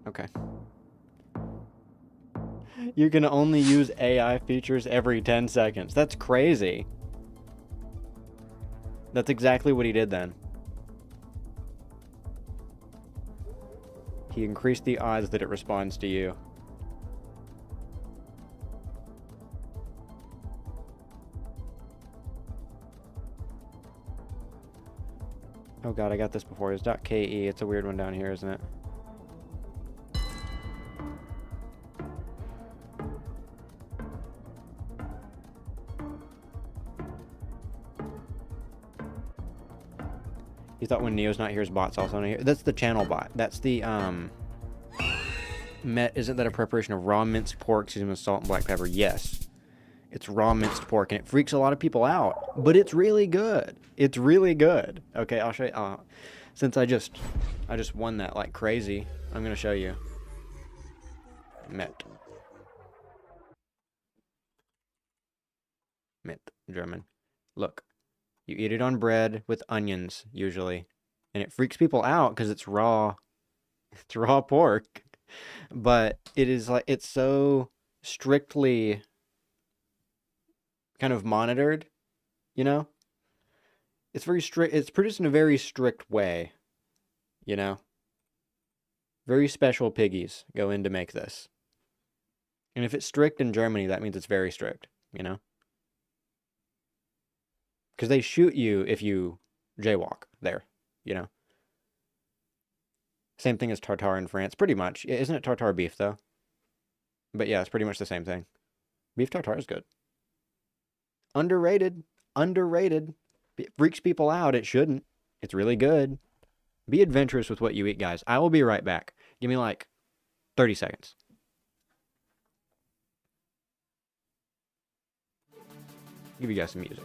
Okay. You can only use AI features every 10 seconds. That's crazy. That's exactly what he did then. He increased the odds that it responds to you. Oh god, I got this before. It's .ke. It's a weird one down here, isn't it? You thought when Neo's not here, his bot's also not here? That's the channel bot. That's the, Met, isn't that a preparation of raw minced pork seasoned with salt and black pepper? Yes. It's raw minced pork, and it freaks a lot of people out. But it's really good. It's really good. Okay, I'll show you. Since I just won that like crazy, I'm going to show you. Met, German. Look. You eat it on bread with onions, usually. And it freaks people out because it's raw. It's raw pork. But it is like, it's so strictly kind of monitored, you know? It's very strict. It's produced in a very strict way, you know? Very special piggies go in to make this. And if it's strict in Germany, that means it's very strict, you know? Because they shoot you if you jaywalk there, you know? Same thing as tartare in France, pretty much. Isn't it tartare beef, though? But yeah, it's pretty much the same thing. Beef tartare is good. Underrated. It freaks people out. It shouldn't. It's really good. Be adventurous with what you eat, guys. I will be right back. Give me like 30 seconds. Give you guys some music.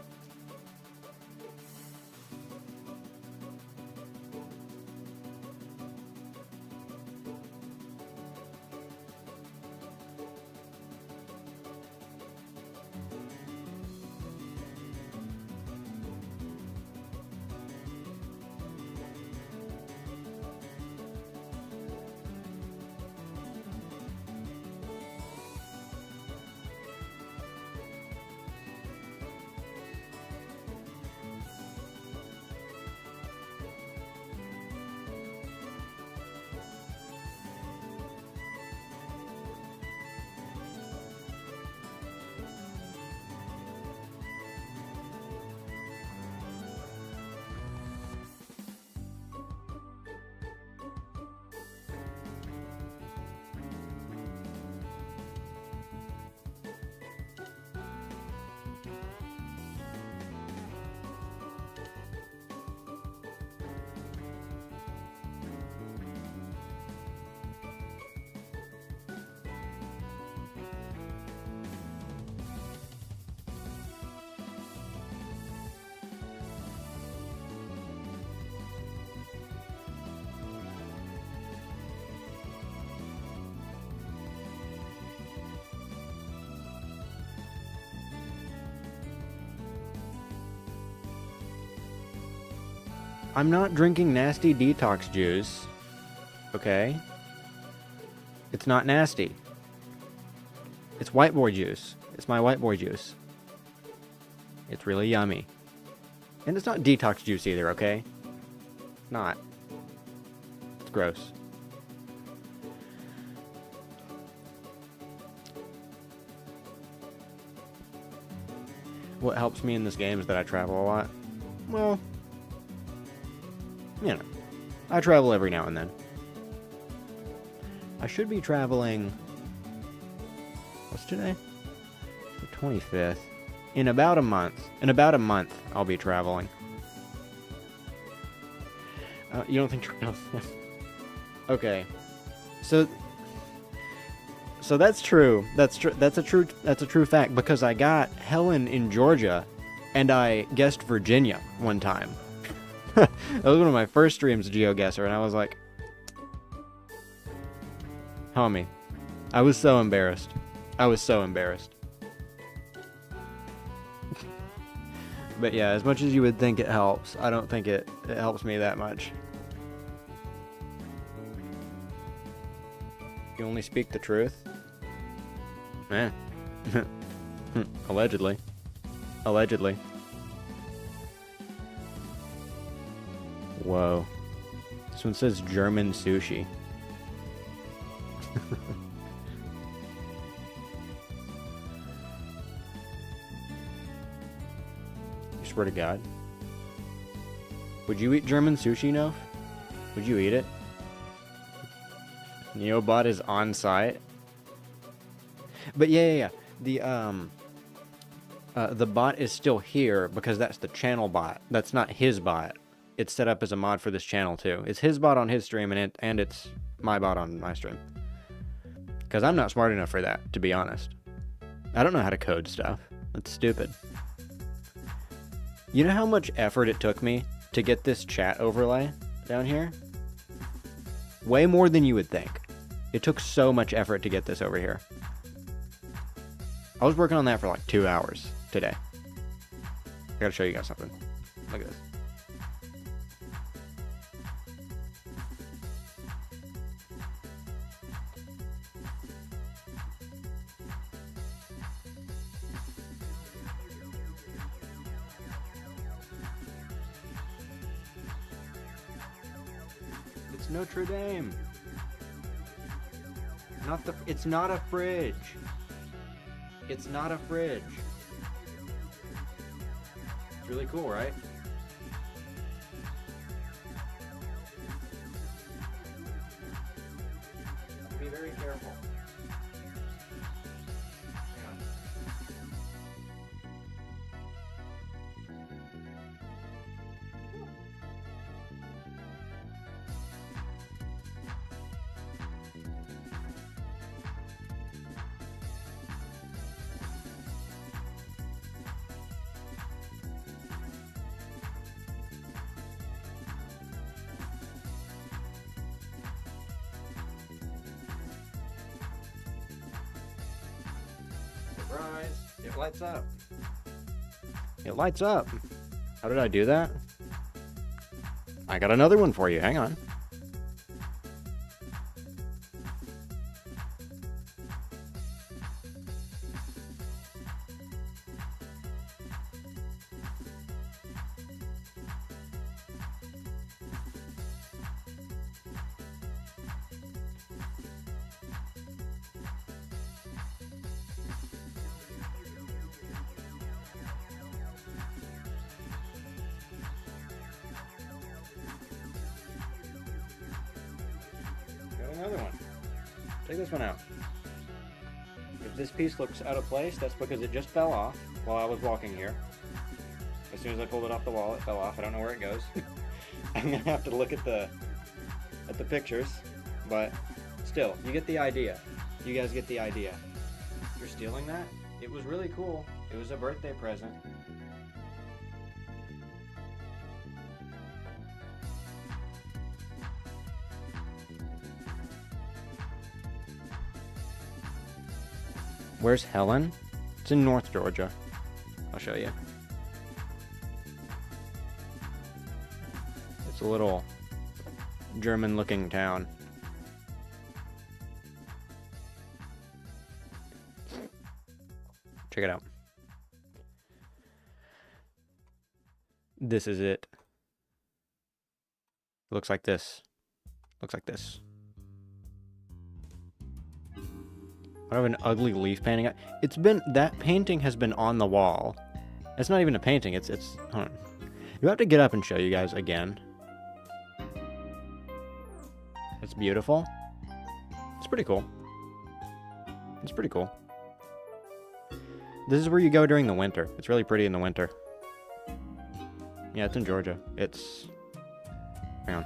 I'm not drinking nasty detox juice. Okay? It's not nasty. It's white boy juice. It's my white boy juice. It's really yummy. And it's not detox juice either, okay? Not. It's gross. What helps me in this game is that I travel a lot. Well, you know, I travel every now and then. I should be traveling... What's today? The 25th. In about a month. In about a month, I'll be traveling. You don't think... Okay. So that's true. That's a true fact, because I got Helen in Georgia and I guessed Virginia one time. That was one of my first streams of Geoguessr, and I was like, homie, I was so embarrassed. I was so embarrassed. But yeah, as much as you would think it helps, I don't think it helps me that much. You only speak the truth? Eh. Allegedly. Allegedly. Whoa. This one says German sushi. You swear to God. Would you eat German sushi, Noph? Would you eat it? Neobot is on site. But yeah. The bot is still here because that's the channel bot. That's not his bot. It's set up as a mod for this channel too. It's his bot on his stream and it's my bot on my stream. Because I'm not smart enough for that, to be honest. I don't know how to code stuff. That's stupid. You know how much effort it took me to get this chat overlay down here? Way more than you would think. It took so much effort to get this over here. I was working on that for like 2 hours today. I gotta show you guys something. Look at this. It's Notre Dame. It's not a fridge. It's not a fridge. It's really cool, right? Be very careful. Hang on. Surprise! It lights up. It lights up. How did I do that? I got another one for you. Hang on. Another one. Check this one out. If this piece looks out of place, that's because it just fell off while I was walking here. As soon as I pulled it off the wall, it fell off. I don't know where it goes. I'm gonna have to look at the pictures, but still, you get the idea. You guys get the idea. You're stealing that? It was really cool. It was a birthday present. Where's Helen? It's in North Georgia. I'll show you. It's a little German-looking town. Check it out. This is it. Looks like this. Looks like this. I have an ugly leaf painting. It's been, that painting has been on the wall. It's not even a painting. It's. Hold on. You have to get up and show you guys again. It's beautiful. It's pretty cool. It's pretty cool. This is where you go during the winter. It's really pretty in the winter. Yeah, it's in Georgia. It's... Hang on.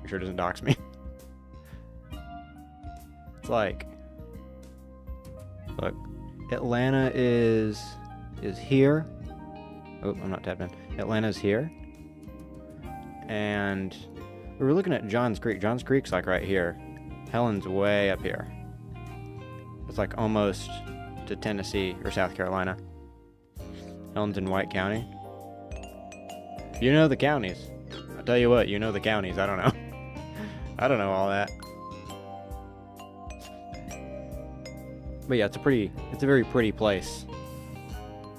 Make sure it doesn't dox me. It's like... Look. Atlanta is here. Oh, I'm not tapped in. Atlanta's here. And... we were looking at Johns Creek. Johns Creek's like right here. Helen's way up here. It's like almost to Tennessee or South Carolina. Helen's in White County. You know the counties. I'll tell you what, you know the counties. I don't know. I don't know all that. But yeah, it's a very pretty place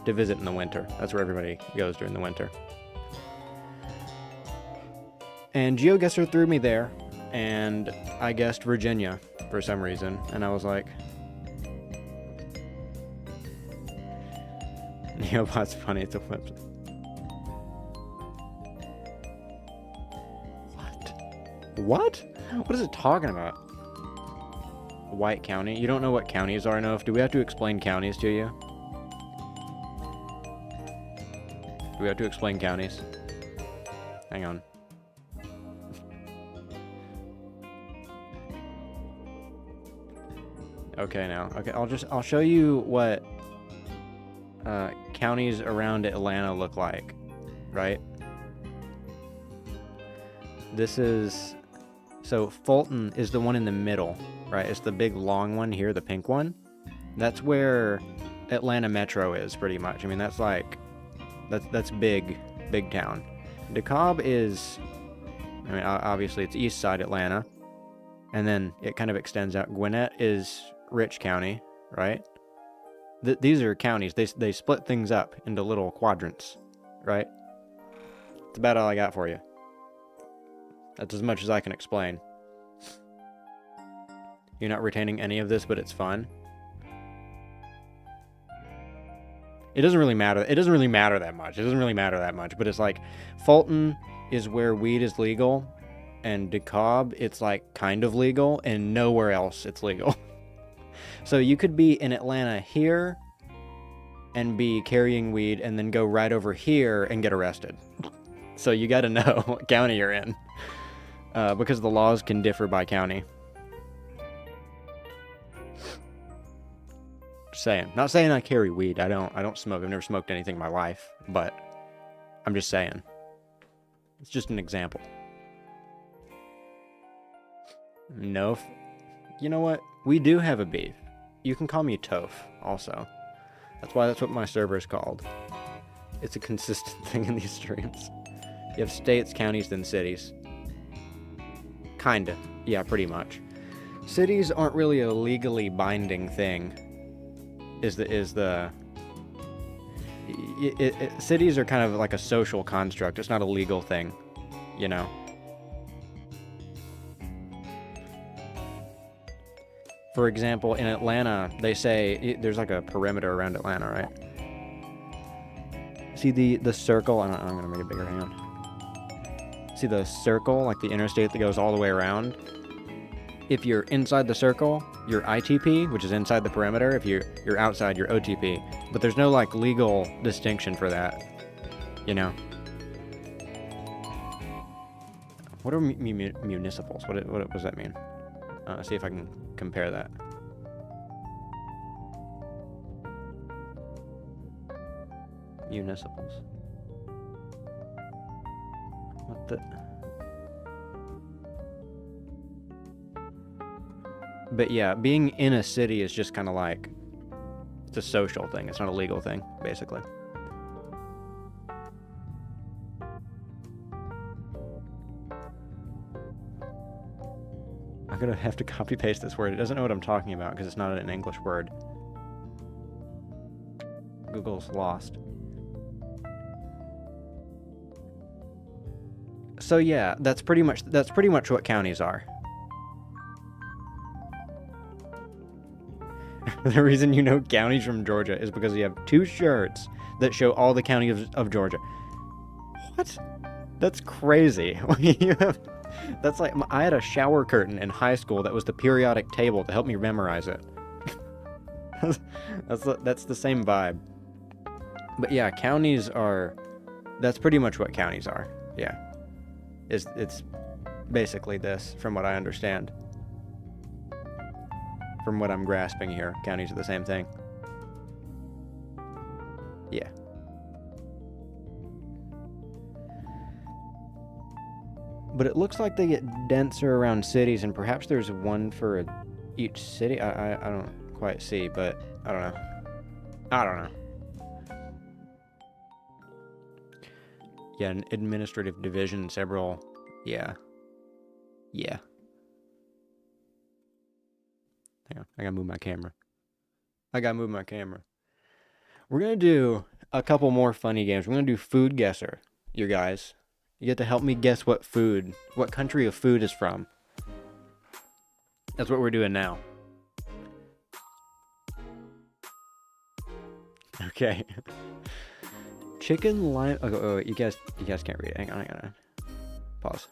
to visit in the winter. That's where everybody goes during the winter. And Geoguessr threw me there, and I guessed Virginia for some reason, and I was like, Neobot's funny, it's a flip. What? What is it talking about? White County? You don't know what counties are enough? Do we have to explain counties to you? Do we have to explain counties? Hang on. Okay, now. Okay, I'll show you what counties around Atlanta look like, right? This is... So Fulton is the one in the middle, right? It's the big long one here, the pink one. That's where Atlanta Metro is, pretty much. I mean, that's like... That's big town. DeKalb is... I mean, obviously it's east side Atlanta. And then it kind of extends out. Gwinnett is Rich County, right? These are counties. They split things up into little quadrants, right? That's about all I got for you. That's as much as I can explain. You're not retaining any of this, but it's fun. It doesn't really matter. It doesn't really matter that much. It doesn't really matter that much. But it's like, Fulton is where weed is legal, and DeKalb, it's like kind of legal, and nowhere else it's legal. So you could be in Atlanta here and be carrying weed, and then go right over here and get arrested. So you got to know what county you're in. Because the laws can differ by county. Just saying. Not saying I carry weed. I don't smoke. I've never smoked anything in my life. But I'm just saying. It's just an example. No. You know what? We do have a beef. You can call me Toph also. That's what my server is called. It's a consistent thing in these streams. You have states, counties, then cities. Kinda. Yeah, pretty much. Cities aren't really a legally binding thing. Cities are kind of like a social construct. It's not a legal thing, you know? For example, in Atlanta, they say there's like a perimeter around Atlanta, right? See the circle? I'm going to make it bigger. Hang on. See the circle, like the interstate that goes all the way around? If you're inside the circle, you're ITP, which is inside the perimeter. If you're outside, you're OTP. But there's no like legal distinction for that, you know? What are municipals? What does that mean? See if I can compare that. Municipals. What the... But yeah, being in a city is just kind of like... It's a social thing. It's not a legal thing, basically. gonna have to copy paste this word. It doesn't know what I'm talking about because it's not an English word. Google's lost. So yeah, that's pretty much what counties are. The reason you know counties from Georgia is because you have 2 shirts that show all the counties of Georgia. What? That's crazy. That's like, I had a shower curtain in high school that was the periodic table to help me memorize it. That's the same vibe. But yeah, counties are, that's pretty much what counties are. Yeah. It's basically this, from what I understand. From what I'm grasping here, counties are the same thing. Yeah. But it looks like they get denser around cities, and perhaps there's one for each city. I don't quite see, but I don't know. I don't know. Yeah, an administrative division, several. Yeah. Yeah. Hang on, I gotta move my camera. We're gonna do a couple more funny games. We're gonna do Food Guesser, you guys. You get to help me guess what country of food is from. That's what we're doing now. Okay. Chicken lime. Oh, you guys can't read it. Hang on. Pause.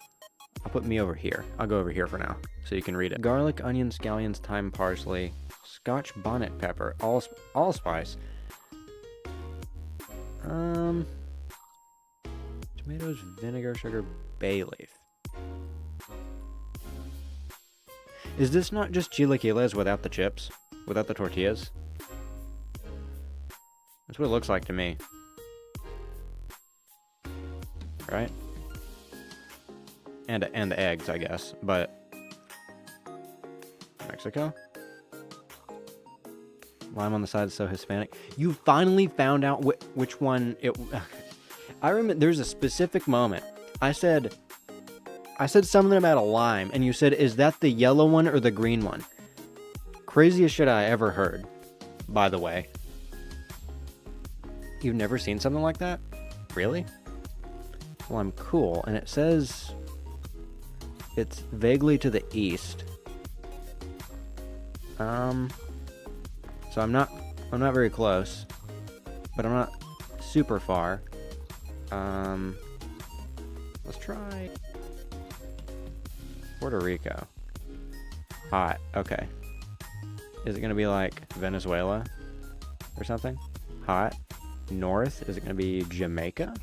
I'll put me over here. I'll go over here for now, so you can read it. Garlic, onion, scallions, thyme, parsley, Scotch bonnet pepper, allspice. Tomatoes, vinegar, sugar, bay leaf. Is this not just chilaquiles without the chips? Without the tortillas? That's what it looks like to me. Right? And the eggs, I guess, but Mexico? Lime on the side is so Hispanic. You finally found out which one it... I remember there's a specific moment. I said something about a lime, and you said, is that the yellow one or the green one? Craziest shit I ever heard, by the way. You've never seen something like that? Really? Well, I'm cool, and it says it's vaguely to the east. So I'm not very close, but I'm not super far. Let's try Puerto Rico. Hot. Okay. Is it gonna be like Venezuela or something? Hot. North. Is it gonna be Jamaica?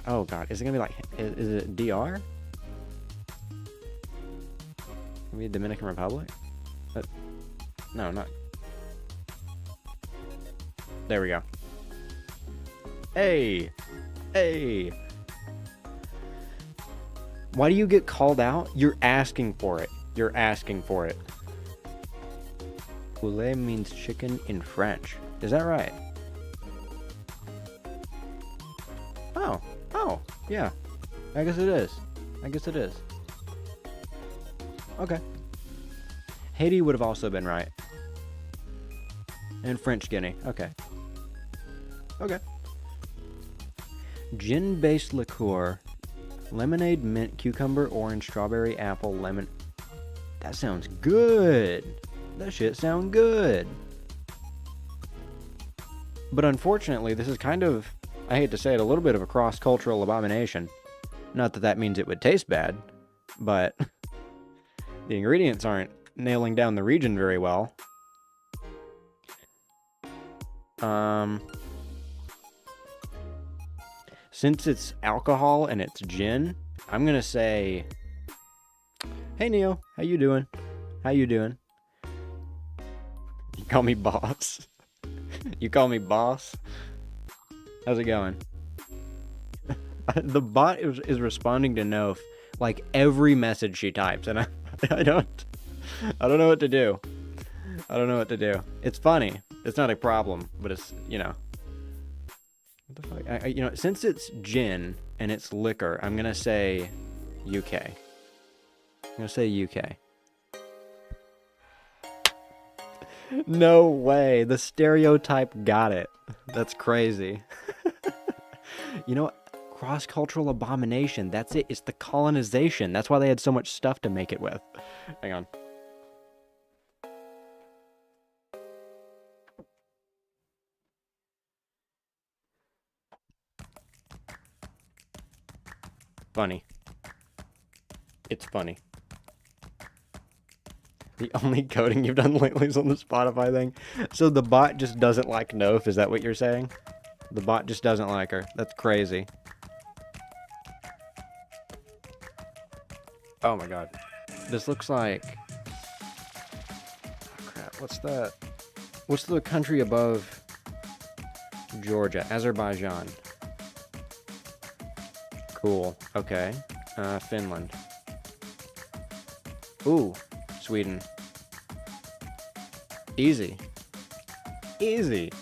Oh god. Is it gonna be like? Is it DR? Maybe Dominican Republic? No, not. There we go. Hey! Hey! Why do you get called out? You're asking for it. You're asking for it. Poulet means chicken in French. Is that right? Oh, yeah. I guess it is. Okay. Haiti would have also been right. And French Guinea. Okay. Gin-based liqueur. Lemonade, mint, cucumber, orange, strawberry, apple, lemon. That sounds good. That shit sounds good. But unfortunately, this is kind of, I hate to say it, a little bit of a cross-cultural abomination. Not that that means it would taste bad, but the ingredients aren't nailing down the region very well. Since it's alcohol and it's gin, I'm gonna say, hey Neil, how you doing? You call me boss? You call me boss? How's it going? The bot is responding to Nof like every message she types, and I don't know what to do. It's funny. It's not a problem, but it's, you know. What the fuck? Since it's gin and it's liquor, I'm gonna say UK. gonna say UK. No way. The stereotype got it. That's crazy. You know what? Cross-cultural abomination. That's it. It's the colonization. That's why they had so much stuff to make it with. Hang on. Funny. It's funny. The only coding you've done lately is on the Spotify thing. So the bot just doesn't like Nof, is that what you're saying? The bot just doesn't like her. That's crazy. Oh my god. This looks like... Oh crap, what's that? What's the country above Georgia? Azerbaijan. Cool. Okay. Finland. Ooh. Sweden. Easy. Easy.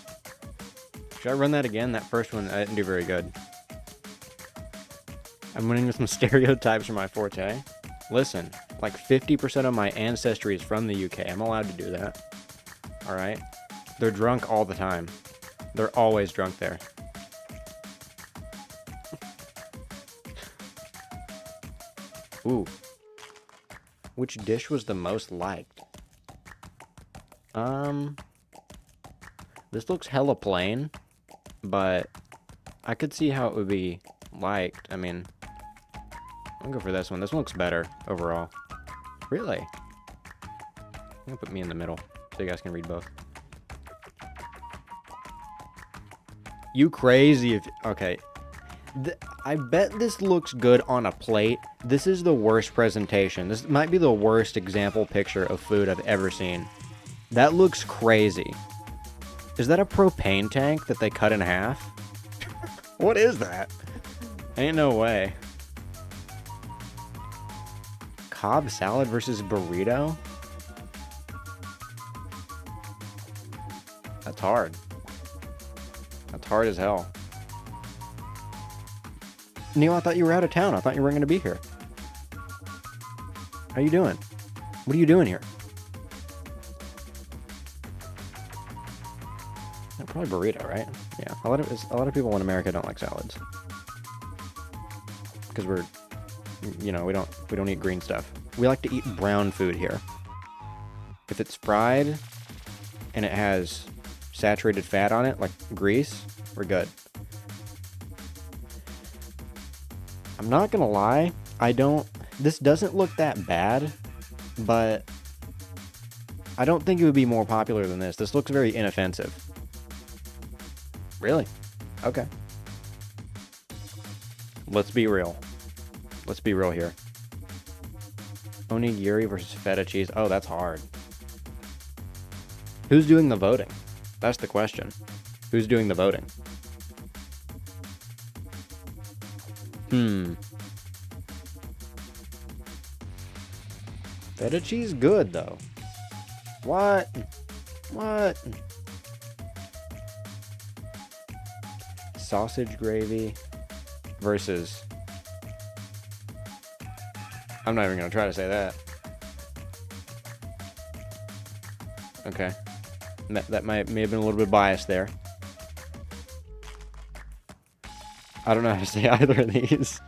Should I run that again? That first one, I didn't do very good. I'm winning with some stereotypes for my forte. Listen, like 50% of my ancestry is from the UK. I'm allowed to do that. Alright? They're drunk all the time. They're always drunk there. Ooh. Which dish was the most liked? This looks hella plain, but I could see how it would be liked. I mean, I'll go for this one. This one looks better overall. Really? I'm gonna put me in the middle so you guys can read both. You crazy if... Okay. I bet this looks good on a plate. This is the worst presentation. This might be the worst example picture of food I've ever seen. That looks crazy. Is that a propane tank that they cut in half? What is that? Ain't no way. Cobb salad versus burrito? That's hard. That's hard as hell. Neil, I thought you were out of town. I thought you weren't going to be here. How you doing? What are you doing here? Probably burrito, right? Yeah. A lot of people in America don't like salads because we're, you know, we don't eat green stuff. We like to eat brown food here. If it's fried and it has saturated fat on it, like grease, we're good. I'm not gonna lie, this doesn't look that bad, but I don't think it would be more popular than this. This looks very inoffensive. Really? Okay. Let's be real. Let's be real here. Onigiri versus feta cheese. Oh, that's hard. Who's doing the voting? That's the question. Who's doing the voting? Feta cheese good, though. What? What? Sausage gravy versus... I'm not even going to try to say that. Okay. That may have been a little bit biased there. I don't know how to say either of these.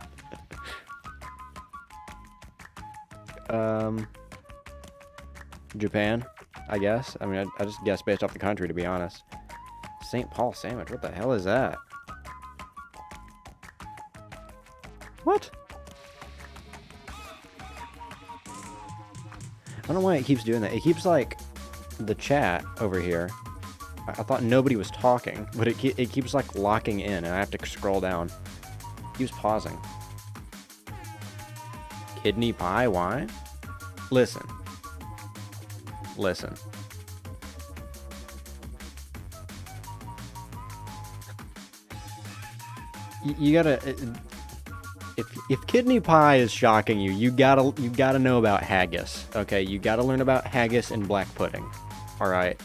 Japan, I guess. I mean, I just guessed based off the country, to be honest. St. Paul sandwich, what the hell is that? What? I don't know why it keeps doing that. It keeps, like, the chat over here. I thought nobody was talking, but it keeps, like, locking in, and I have to scroll down. It keeps pausing. Kidney pie? Why? Listen. Listen. You gotta... If kidney pie is shocking you, you gotta know about haggis. Okay, you gotta learn about haggis and black pudding. All right.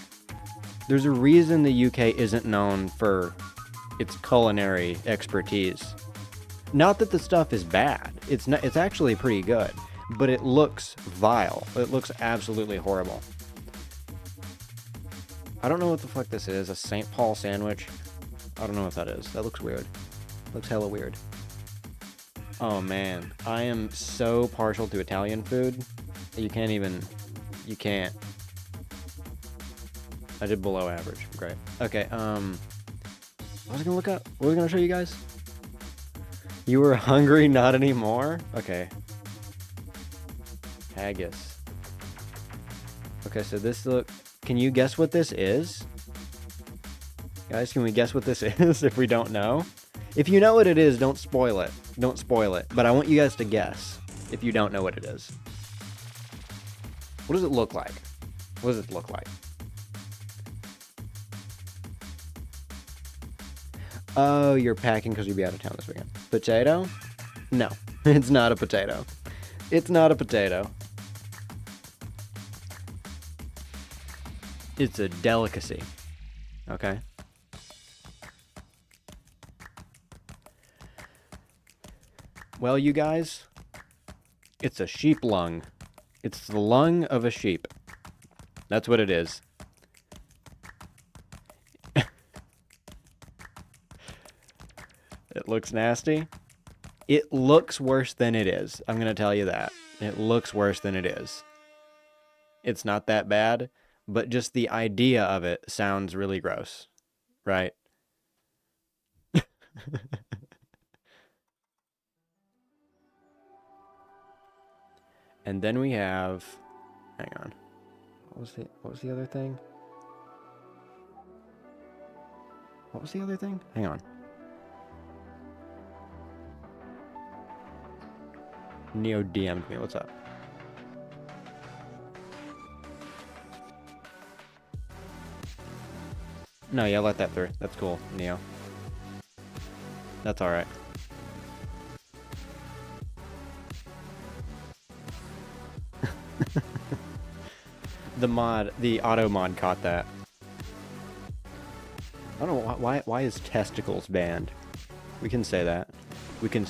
There's a reason the UK isn't known for its culinary expertise. Not that the stuff is bad. It's actually pretty good. but it looks vile. It looks absolutely horrible. I don't know what the fuck this is. A St. Paul sandwich? I don't know what that is. That looks weird. Looks hella weird. Oh man, I am so partial to Italian food. You can't even... You can't. I did below average. Great. Okay, what was I gonna look up? What was I gonna show you guys? You were hungry, not anymore? Okay. Haggis. Okay, so this look... Can you guess what this is? Guys, can we guess what this is if we don't know? If you know what it is, don't spoil it. Don't spoil it. But I want you guys to guess if you don't know what it is. What does it look like? What does it look like? Oh, you're packing because you'll be out of town this weekend. Potato? No, it's not a potato. It's not a potato. It's a delicacy. Okay? Well, you guys, it's a sheep lung. It's the lung of a sheep. That's what it is. It looks nasty. It looks worse than it is. I'm going to tell you that. It looks worse than it is. It's not that bad, but just the idea of it sounds really gross, right? And then we have, hang on. What was the other thing? What was the other thing? Hang on. Neo DM'd me. What's up? No, yeah, let that through. That's cool, Neo. That's alright. The auto mod caught that. I don't know why is testicles banned? We can say that. We can.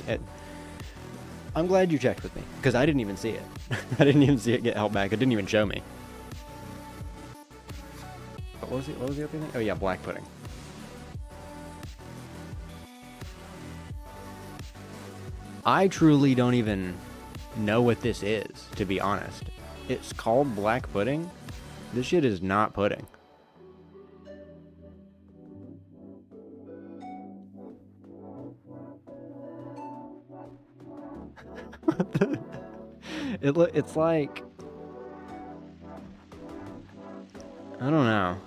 I'm glad you checked with me because I didn't even see it. I didn't even see it get held back. It didn't even show me. What was it? What was the other thing? Oh yeah, black pudding. I truly don't even know what this is, to be honest. It's called black pudding? This shit is not pudding. It's like... I don't know.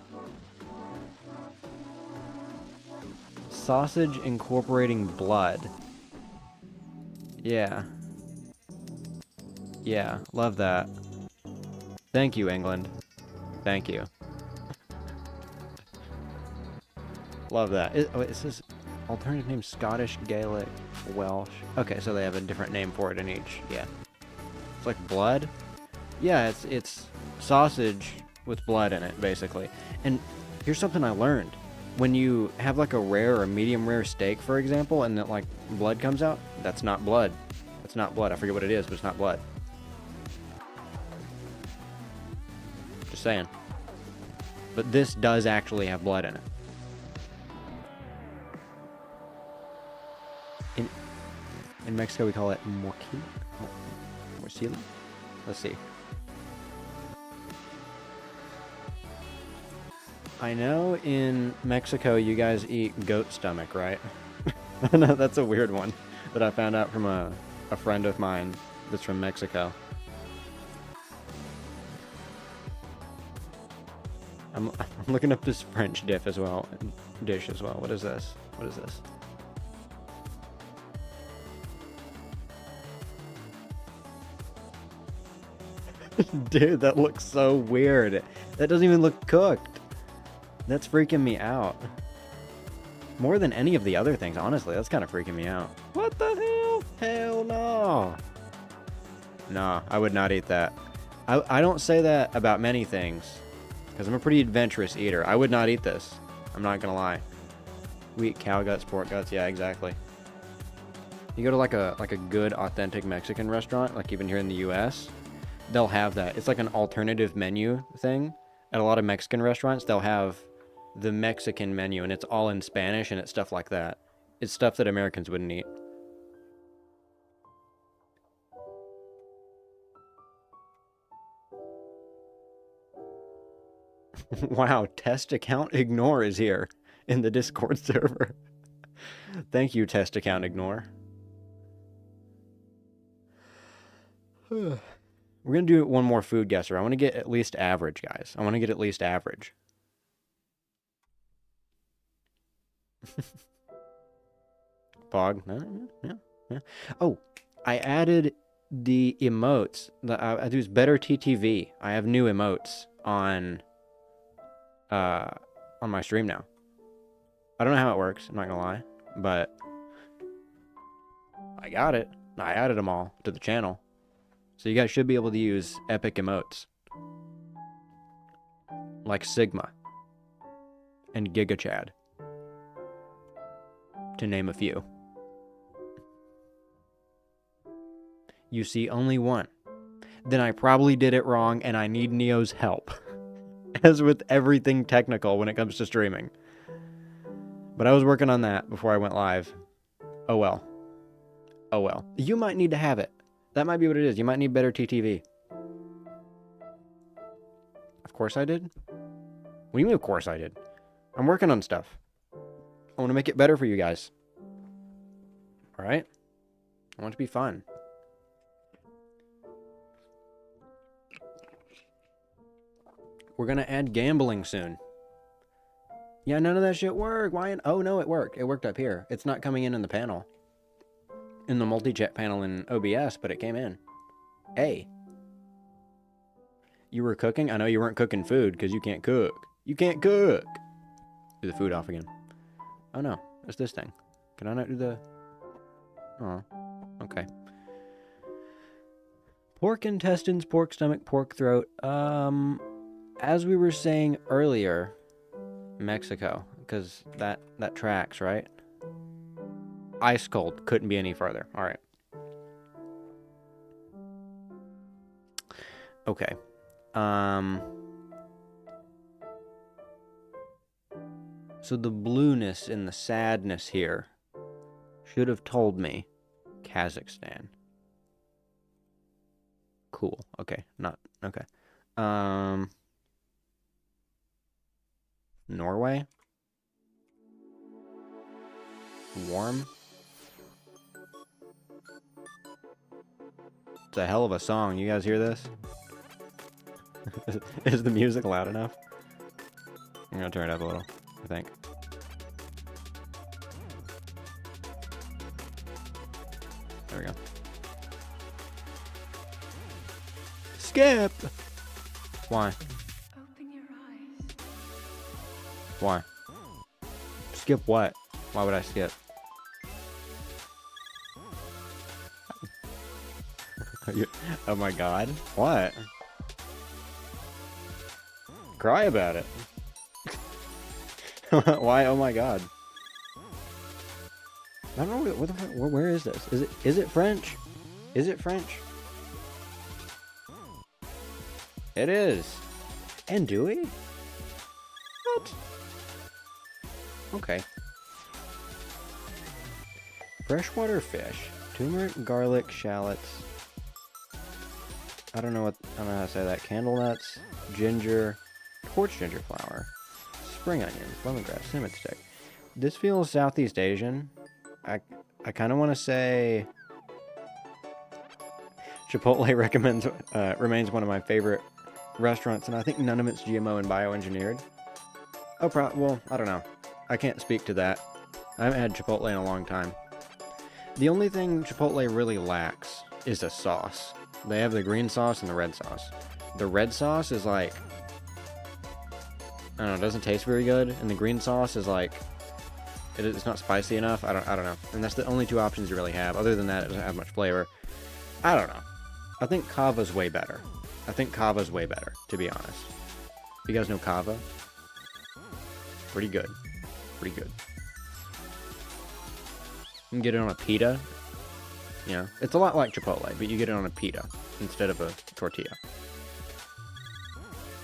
Sausage incorporating blood. Yeah. Yeah, love that. Thank you, England. Thank you. Love that. It says alternative name Scottish, Gaelic, Welsh. Okay, so they have a different name for it in each. Yeah. It's like blood? Yeah, it's sausage with blood in it, basically. And here's something I learned. When you have like a rare or medium rare steak, for example, and that like blood comes out, that's not blood. That's not blood. I forget what it is, but it's not blood. Just saying. But this does actually have blood in it. In Mexico, we call it morcilla. Let's see. I know in Mexico you guys eat goat stomach, right? No, that's a weird one that I found out from a friend of mine that's from Mexico. I'm looking up this French dish as well. What is this? What is this? Dude, that looks so weird. That doesn't even look cooked. That's freaking me out. More than any of the other things, honestly. That's kind of freaking me out. What the hell? Hell no. No, I would not eat that. I don't say that about many things, because I'm a pretty adventurous eater. I would not eat this. I'm not going to lie. We eat cow guts, pork guts. Yeah, exactly. You go to like a good authentic Mexican restaurant, like even here in the US, they'll have that. It's like an alternative menu thing. At a lot of Mexican restaurants, they'll have the Mexican menu, and it's all in Spanish, and it's stuff like that. It's stuff that Americans wouldn't eat. Wow, test account ignore is here in the Discord server. Thank you, test account ignore. We're gonna do one more food guesser. I want to get at least average, guys. I want to get at least average. Fog. Yeah. Oh, I added the emotes. I do better TTV. I have new emotes on my stream now. I don't know how it works, I'm not gonna lie, but I got it. I added them all to the channel. So you guys should be able to use epic emotes. Like Sigma. And Giga Chad. To name a few. You see only one. Then I probably did it wrong and I need Neo's help. As with everything technical when it comes to streaming. But I was working on that before I went live. Oh well. Oh well. You might need to have it. That might be what it is. You might need better TTV. Of course I did? What do you mean of course I did? I'm working on stuff. I want to make it better for you guys. Alright? I want it to be fun. We're gonna add gambling soon. Yeah, none of that shit worked. Why? Oh no, it worked. It worked up here. It's not coming in the panel. In the multi-chat panel in OBS, but it came in. Hey. You were cooking? I know you weren't cooking food because you can't cook. You can't cook! Do the food off again. Oh no, it's this thing. Can I not do the... Oh, okay. Pork intestines, pork stomach, pork throat. As we were saying earlier, Mexico, because that tracks, right? Ice cold, couldn't be any further. All right. Okay. So the blueness and the sadness here should have told me Kazakhstan. Cool. Okay. Not okay. Norway? Warm? It's a hell of a song. You guys hear this? Is the music loud enough? I'm gonna turn it up a little, I think. There we go. Skip! Why? Open your eyes. Why? Skip what? Why would I skip? Oh my god. What? Cry about it. Why? Oh my god. I don't know where is this? Is it French? Is it French? It is. Andouille? What? Okay. Freshwater fish. Turmeric, garlic, shallots. I don't know how to say that. Candle nuts, ginger, torch ginger flower, spring onions, lemongrass, cinnamon stick. This feels Southeast Asian. I kind of want to say Chipotle remains one of my favorite restaurants, and I think none of it's GMO and bioengineered. Oh, well, I don't know. I can't speak to that. I haven't had Chipotle in a long time. The only thing Chipotle really lacks is a sauce. They have the green sauce and the red sauce. The red sauce is like, I don't know, it doesn't taste very good, and the green sauce is like, it's not spicy enough. I don't know. And that's the only two options you really have. Other than that, it doesn't have much flavor. I don't know. I think Kava's way better. To be honest. You guys know Kava? Pretty good. Pretty good. You can get it on a pita. You know, it's a lot like Chipotle, but you get it on a pita instead of a tortilla.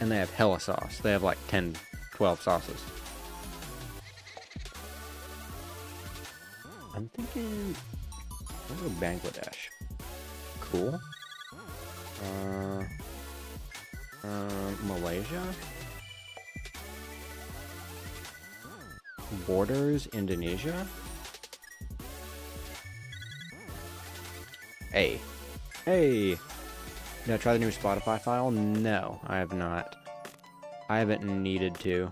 And they have hella sauce. They have like 10, 12 sauces. I'm thinking, let's go Bangladesh. Cool. Malaysia? Borders, Indonesia? Hey. Hey! Did I try the new Spotify file? No, I have not. I haven't needed to.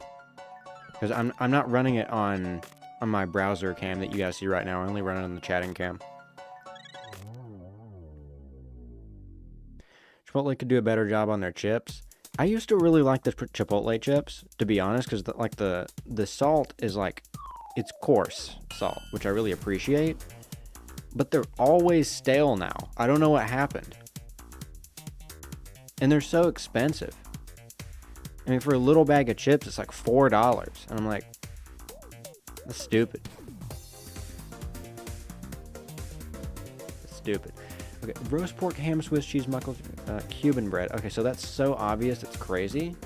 Because I'm not running it on my browser cam that you guys see right now. I only run it on the chatting cam. Chipotle could do a better job on their chips. I used to really like the Chipotle chips, to be honest, because the salt is like, it's coarse salt, which I really appreciate. But they're always stale now. I don't know what happened. And they're so expensive. I mean, for a little bag of chips, it's like $4. And I'm like, that's stupid. That's stupid. Okay, roast pork, ham, Swiss cheese, muckles, Cuban bread. Okay, so that's so obvious, it's crazy.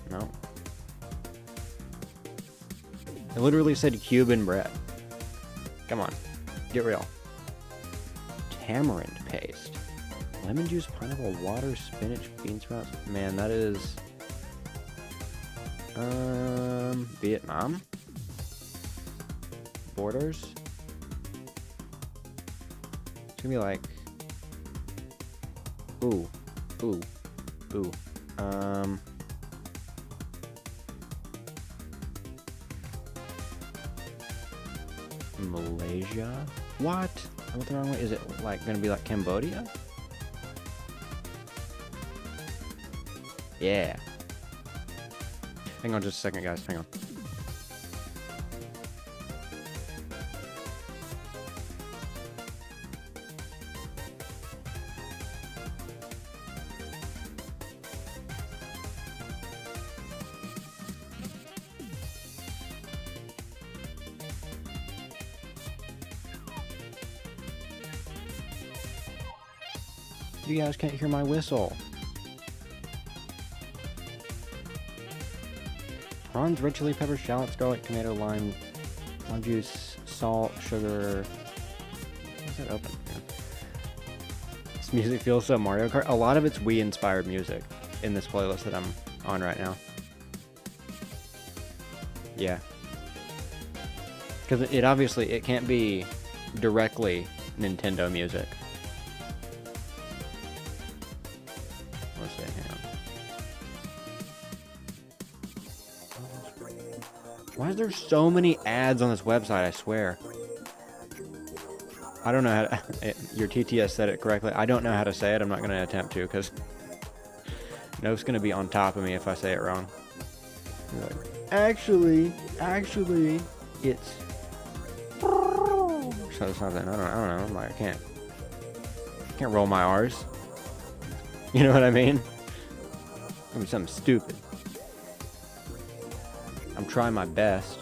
No. It literally said Cuban bread. Come on, get real. Tamarind paste. Lemon juice, pineapple, water, spinach, bean sprouts. Man, that is... Vietnam? Borders? It's gonna be like... Ooh. Malaysia? What? I went the wrong way. Is it like gonna be like Cambodia? Yeah. Hang on just a second, guys. Hang on. You guys can't hear my whistle. Prawns, red chili pepper, shallots, garlic, tomato, lime juice, salt, sugar. Why is that open? Yeah. This music feels so Mario Kart. A lot of it's Wii-inspired music in this playlist that I'm on right now. Yeah. Because it obviously, it can't be directly Nintendo music. Let's see, hang on. Why is there so many ads on this website, I swear? I don't know how to... Your TTS said it correctly. I don't know how to say it. I'm not going to attempt to, because... Nope's going to be on top of me if I say it wrong. Like, actually, it's... So something. I don't know. I'm like, I can't roll my R's. You know what I mean? It's gonna be something stupid. I'm trying my best.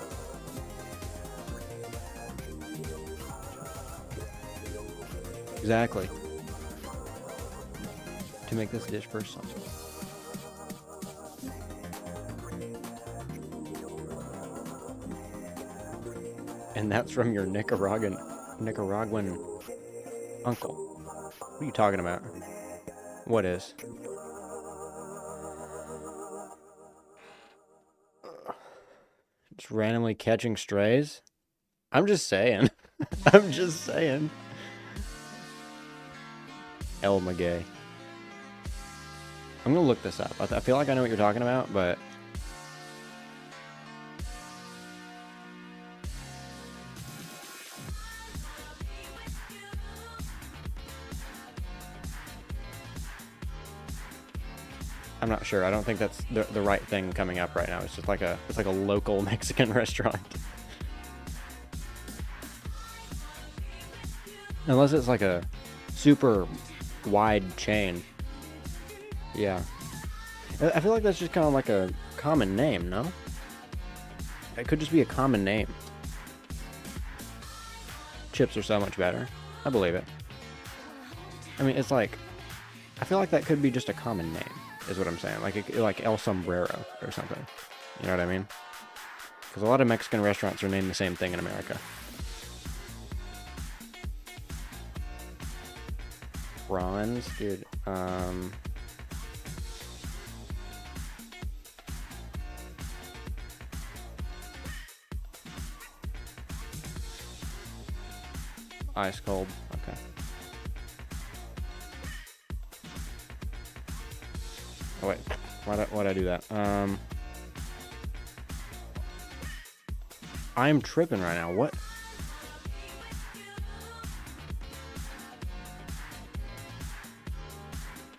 Exactly. To make this dish personal. And that's from your Nicaraguan uncle. What are you talking about? What is? Just randomly catching strays? I'm just saying. I'm just saying. El Magay. I'm gonna look this up. I feel like I know what you're talking about, but... I'm not sure. I don't think that's the right thing coming up right now. It's just like a local Mexican restaurant. Unless it's like a super wide chain. Yeah. I feel like that's just kind of like a common name, no? It could just be a common name. Chips are so much better. I believe it. I mean, it's like, I feel like that could be just a common name, is what I'm saying. Like El Sombrero or something. You know what I mean? Because a lot of Mexican restaurants are named the same thing in America. Prawns, dude. Ice cold. Okay. Oh wait, why'd I do that? I'm tripping right now. What?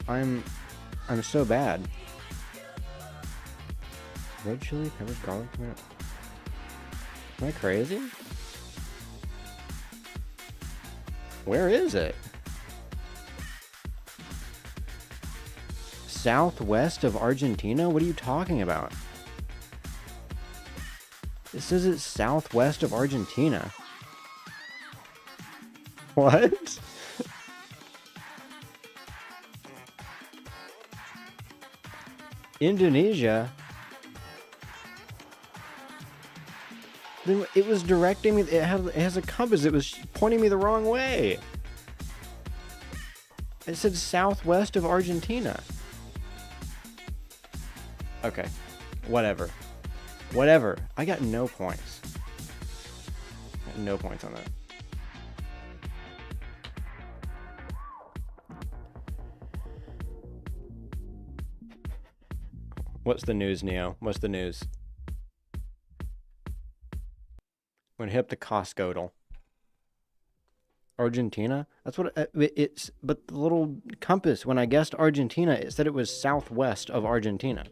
I'm so bad. Red chili, peppers, garlic, tomato. Am I crazy? Where is it? Southwest of Argentina? What are you talking about? It says it's southwest of Argentina. What? Indonesia? Then it was directing me. It has a compass. It was pointing me the wrong way. It said southwest of Argentina. Okay. Whatever. Whatever. I got no points. I got no points on that. What's the news, Neo? What's the news? When hit the Costco. Argentina? That's what it's. But the little compass, when I guessed Argentina, it said it was southwest of Argentina.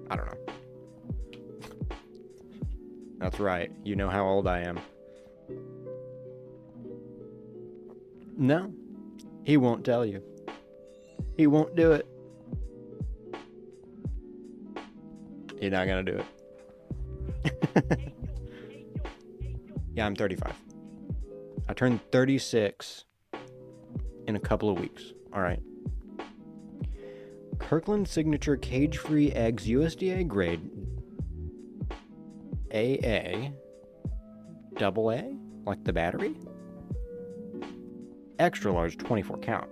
I don't know. That's right. You know how old I am. No. He won't tell you. He won't do it. You're not gonna do it. Yeah, I'm 35. I turned 36 in a couple of weeks. All right. Kirkland Signature Cage-Free Eggs USDA grade AA AA, like the battery. Extra large 24 count.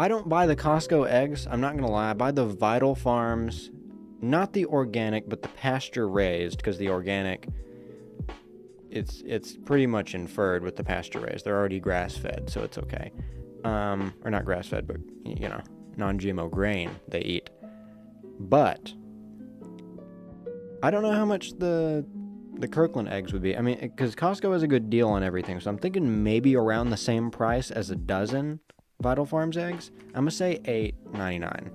I don't buy the Costco eggs. I'm not gonna lie. I buy the Vital Farms, not the organic, but the pasture raised, because the organic, it's pretty much inferred with the pasture raised. They're already grass fed, so it's okay. Or not grass fed, but you know, non-GMO grain they eat. But I don't know how much the Kirkland eggs would be. I mean, because Costco has a good deal on everything, so I'm thinking maybe around the same price as a dozen Vital Farms eggs. I'm gonna say $8.99. I'm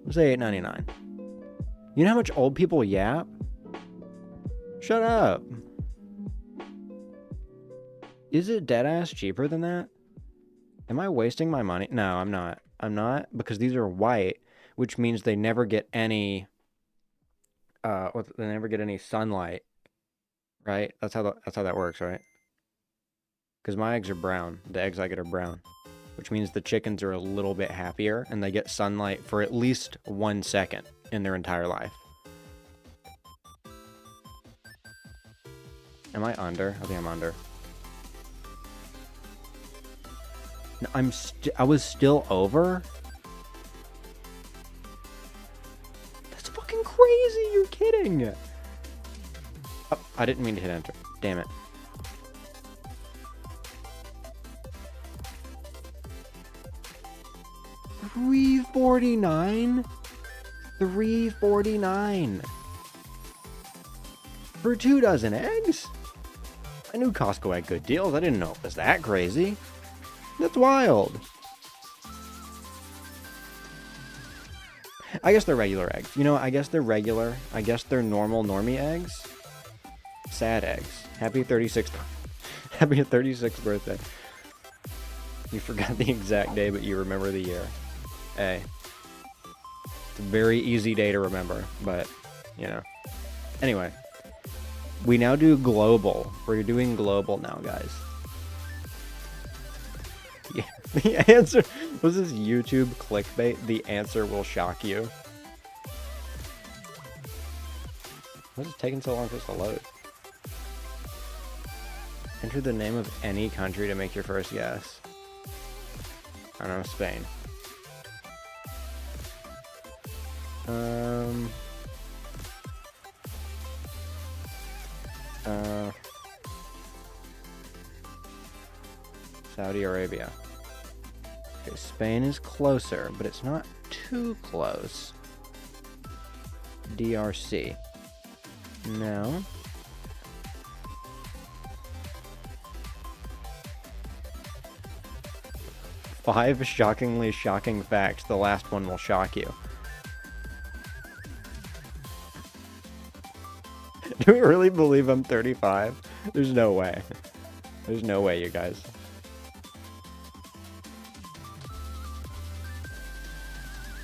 gonna say $8.99. You know how much old people yap? Shut up. Is it deadass cheaper than that? Am I wasting my money? No, I'm not. I'm not, because these are white, which means they never get any they never get any sunlight. Right? That's how that works, right? Because my eggs are brown. The eggs I get are brown, which means the chickens are a little bit happier and they get sunlight for at least 1 second in their entire life. Am I under? I think I'm under. No, I was still over? That's fucking crazy. You're kidding. Oh, I didn't mean to hit enter. Damn it. $3.49? $3.49 for 2 dozen eggs? I knew Costco had good deals. I didn't know it was that crazy. That's wild. I guess they're regular eggs. You know, I guess they're regular. I guess they're normal normie eggs. Sad eggs. Happy 36th birthday. You forgot the exact day, but you remember the year. Hey. It's a very easy day to remember, but, you know. Anyway. We now do global. We're doing global now, guys. Yeah, the answer was this YouTube clickbait. The answer will shock you. Why is it taking so long for this to load? Enter the name of any country to make your first guess. I don't know, Spain. Saudi Arabia. Okay, Spain is closer, but it's not too close. DRC. No. Five shockingly shocking facts. The last one will shock you. Do we really believe I'm 35? There's no way. There's no way, you guys.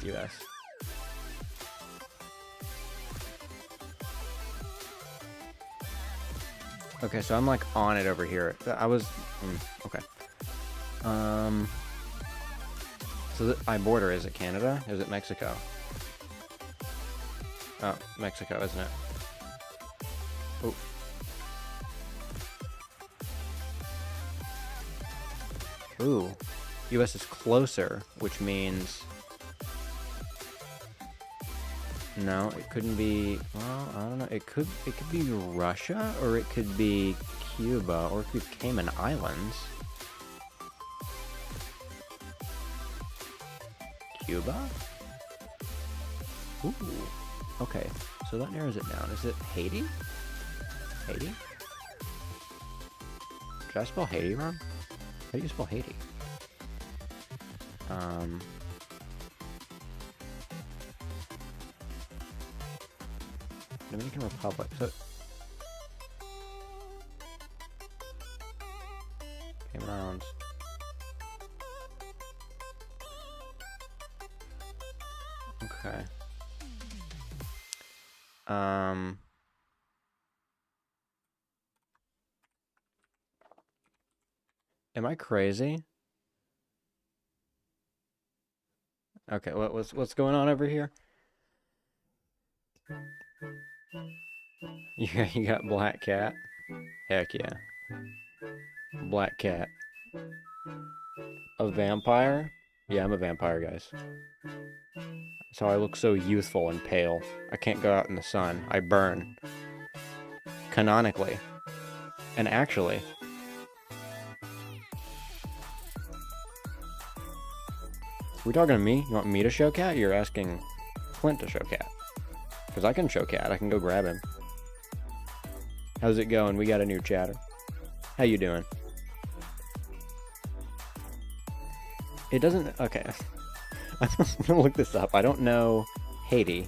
US. Okay, so I'm like on it over here. I was okay. So I border, is it Canada? Is it Mexico? Oh, Mexico, isn't it? Oh. Ooh. US is closer, which means... No, it couldn't be... Well, I don't know. It could be Russia, or it could be Cuba, or it could be Cayman Islands. Cuba? Ooh. Okay, so that narrows it down. Is it Haiti? Haiti? Did I spell Haiti wrong? How do you spell Haiti? Dominican Republic. So Cayman Islands. Okay. Am I crazy? Okay, what's going on over here? You got Black Cat? Heck yeah. Black Cat. A vampire? Yeah, I'm a vampire, guys. That's how I look so youthful and pale. I can't go out in the sun. I burn. Canonically. And actually... Are we talking to me? You want me to show cat? You're asking Clint to show cat. Because I can show cat. I can go grab him. How's it going? We got a new chatter. How you doing? It doesn't... Okay. I'm gonna look this up. I don't know Haiti.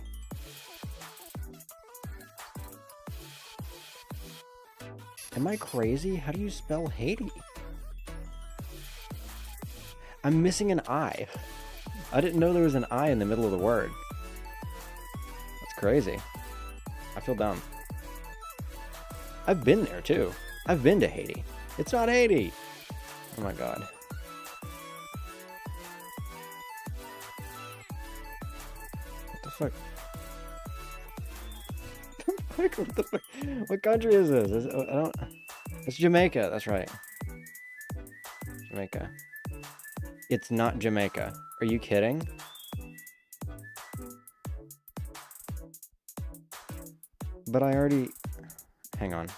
Am I crazy? How do you spell Haiti? I'm missing an I. I didn't know there was an I in the middle of the word. That's crazy. I feel dumb. I've been there too. I've been to Haiti. It's not Haiti. Oh my god. What the fuck? What the fuck? What country is this? I don't... It's Jamaica. That's right. Jamaica. It's not Jamaica. Are you kidding? But I already... Hang on.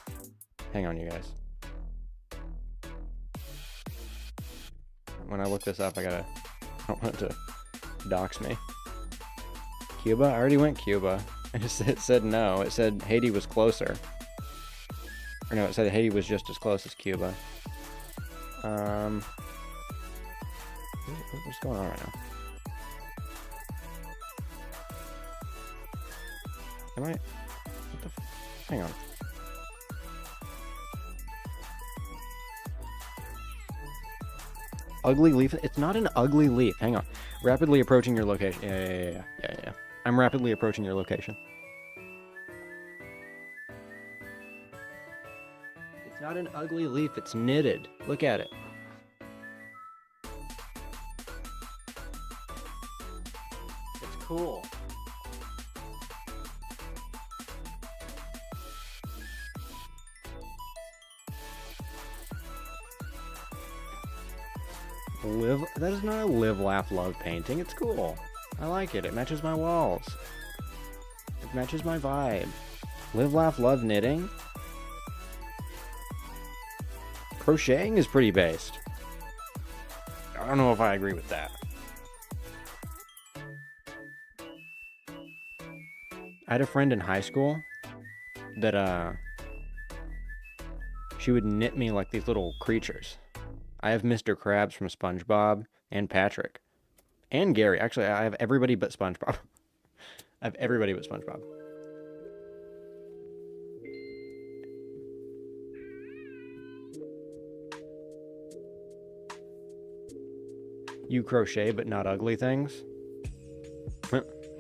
Hang on, you guys. When I look this up, I don't want it to dox me. Cuba? I already went Cuba. It said no. It said Haiti was closer. Or no, it said Haiti was just as close as Cuba. What's going on right now? Am I... What the hang on. Ugly leaf? It's not an ugly leaf. Hang on. Rapidly approaching your location. Yeah. I'm rapidly approaching your location. It's not an ugly leaf. It's knitted. Look at it. It's cool. That is not a live, laugh, love painting. It's cool. I like it. It matches my walls. It matches my vibe. Live, laugh, love knitting. Crocheting is pretty based. I don't know if I agree with that. I had a friend in high school that she would knit me like these little creatures. I have Mr. Krabs from SpongeBob and Patrick. And Gary. Actually, I have everybody but SpongeBob. I have everybody but SpongeBob. You crochet but not ugly things?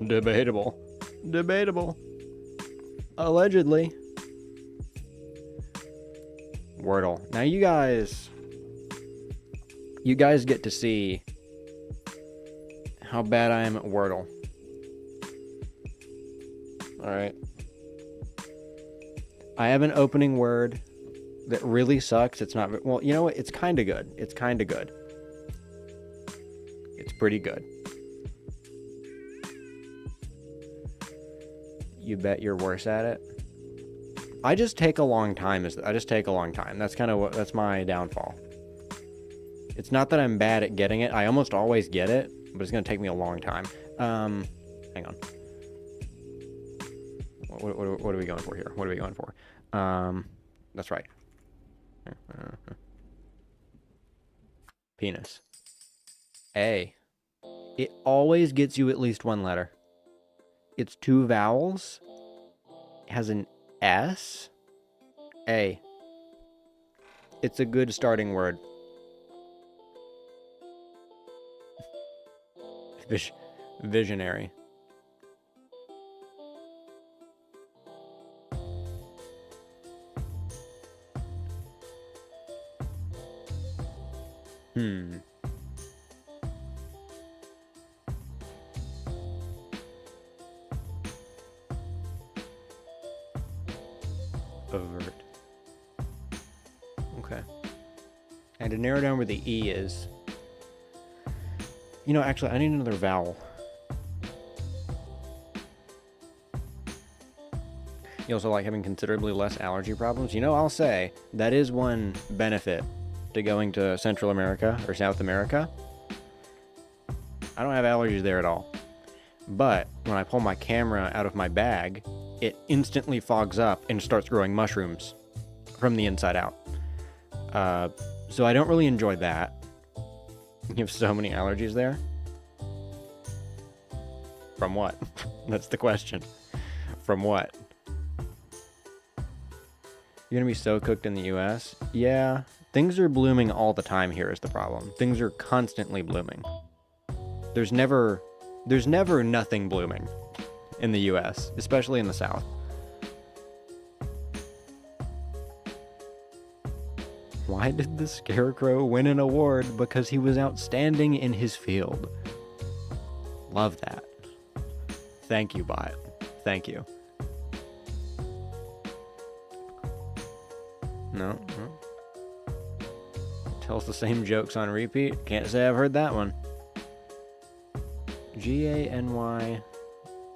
Debatable. Debatable. Allegedly. Wordle. Now you guys get to see how bad I am at Wordle. Alright. I have an opening word that really sucks. It's not... Well, you know what? It's kind of good. It's kind of good. It's pretty good. You bet you're worse at it? I just take a long time. That's kind of that's my downfall. It's not that I'm bad at getting it. I almost always get it, but it's going to take me a long time. Hang on. What are we going for here? What are we going for? That's right. Penis. A. It always gets you at least one letter. It's two vowels. It has an S. A. It's a good starting word. Visionary. Overt. Okay. And to narrow down where the E is... You know, actually, I need another vowel. You also like having considerably less allergy problems? You know, I'll say, that is one benefit to going to Central America or South America. I don't have allergies there at all. But when I pull my camera out of my bag, it instantly fogs up and starts growing mushrooms from the inside out. So I don't really enjoy that. You have so many allergies there? From what? That's the question. From what? You're gonna be so cooked in the US? Yeah. Things are blooming all the time here is the problem. Things are constantly blooming. There's never nothing blooming in the US, especially in the South. Why did the Scarecrow win an award? Because he was outstanding in his field. Love that. Thank you, bot. Thank you. No. Tells the same jokes on repeat. Can't say I've heard that one. Gany,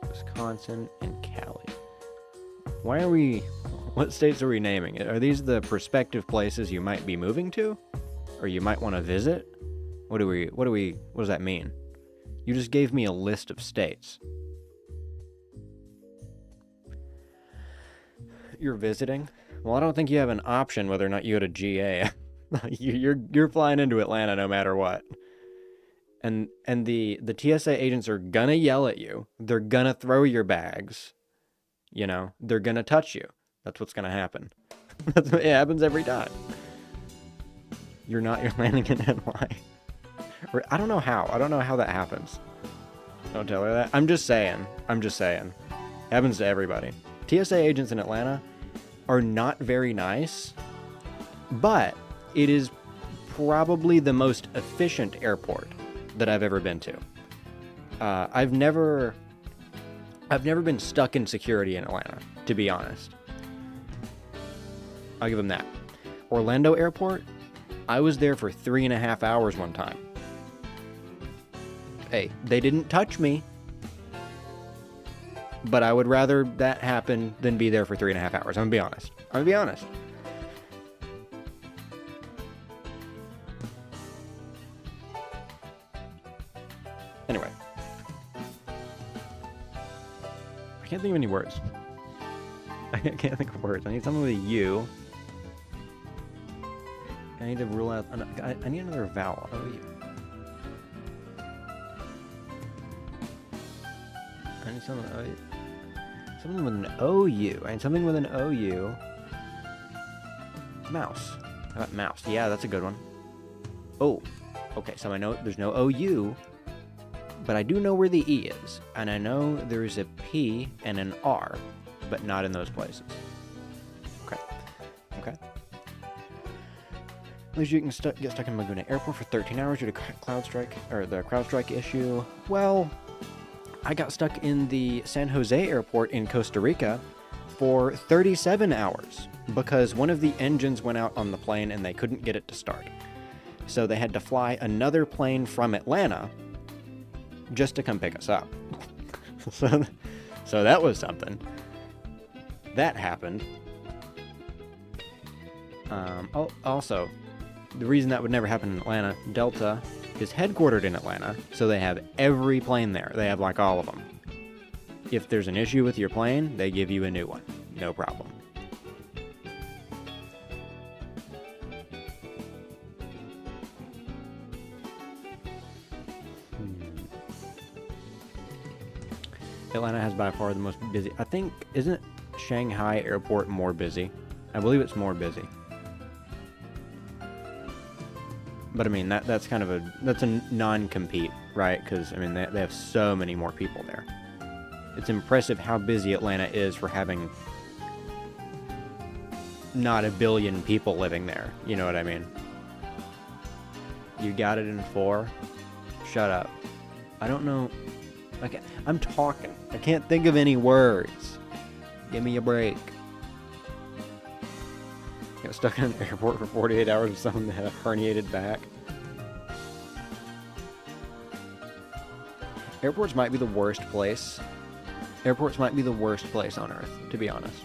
Wisconsin, and Cali. Why are we... What states are we naming? Are these the prospective places you might be moving to? Or you might want to visit? What does that mean? You just gave me a list of states. You're visiting? Well, I don't think you have an option whether or not you go to GA. You're flying into Atlanta no matter what. And the TSA agents are gonna yell at you. They're gonna throw your bags. You know, they're gonna touch you. That's what's gonna happen. It happens every time. You're landing in NY. I don't know how. I don't know how that happens. Don't tell her that. I'm just saying. I'm just saying. Happens to everybody. TSA agents in Atlanta are not very nice, but it is probably the most efficient airport that I've ever been to. I've never been stuck in security in Atlanta, to be honest. I'll give them that. Orlando Airport, I was there for 3.5 hours one time. Hey, they didn't touch me, but I would rather that happen than be there for 3.5 hours. I'm gonna be honest. I'm gonna be honest. Anyway. I can't think of any words. I can't think of words. I need something with a U. I need to rule out... I need another vowel. O-U. I need something... something with an O-U. I need something with an O-U. Mouse. How about mouse? Yeah, that's a good one. Oh. Okay, so I know there's no O-U, but I do know where the E is. And I know there's a P and an R, but not in those places. Okay. Okay. At least you can get stuck in Laguna Airport for 13 hours due to the CrowdStrike issue. Well, I got stuck in the San Jose Airport in Costa Rica for 37 hours because one of the engines went out on the plane and they couldn't get it to start. So they had to fly another plane from Atlanta just to come pick us up. So that was something. That happened. Also, the reason that would never happen in Atlanta, Delta is headquartered in Atlanta, so they have every plane there. They have like all of them. If there's an issue with your plane, they give you a new one. No problem. Atlanta has by far the most busy. I think, isn't Shanghai Airport more busy? I believe it's more busy. But I mean, that's kind of a non-compete, right? Because I mean, they have so many more people there. It's impressive how busy Atlanta is for having not 1 billion people living there. You know what I mean? You got it in 4? Shut up. I don't know. I'm talking. I can't think of any words. Give me a break. Got stuck in an airport for 48 hours with someone that had a herniated back. Airports might be the worst place. Airports might be the worst place on Earth, to be honest.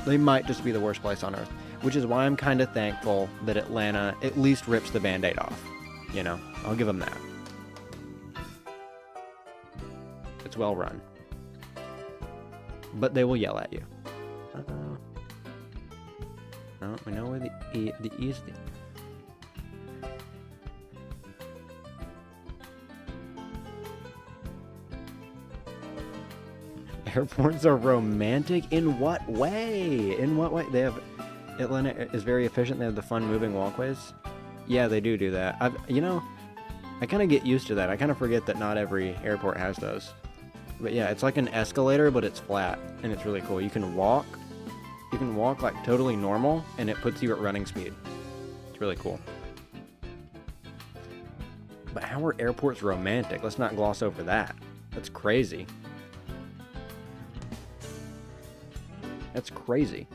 They might just be the worst place on Earth. Which is why I'm kind of thankful that Atlanta at least rips the Band-Aid off. You know, I'll give them that. It's well run. But they will yell at you. No, we know where the E is. Airports are romantic? In what way? In what way? They have... Atlanta is very efficient. They have the fun moving walkways. Yeah, they do that. I kind of get used to that. I kind of forget that not every airport has those. But yeah, it's like an escalator, but it's flat. And it's really cool. You can walk like totally normal, and it puts you at running speed. It's really cool. But how are airports romantic? Let's not gloss over that. That's crazy. That's crazy.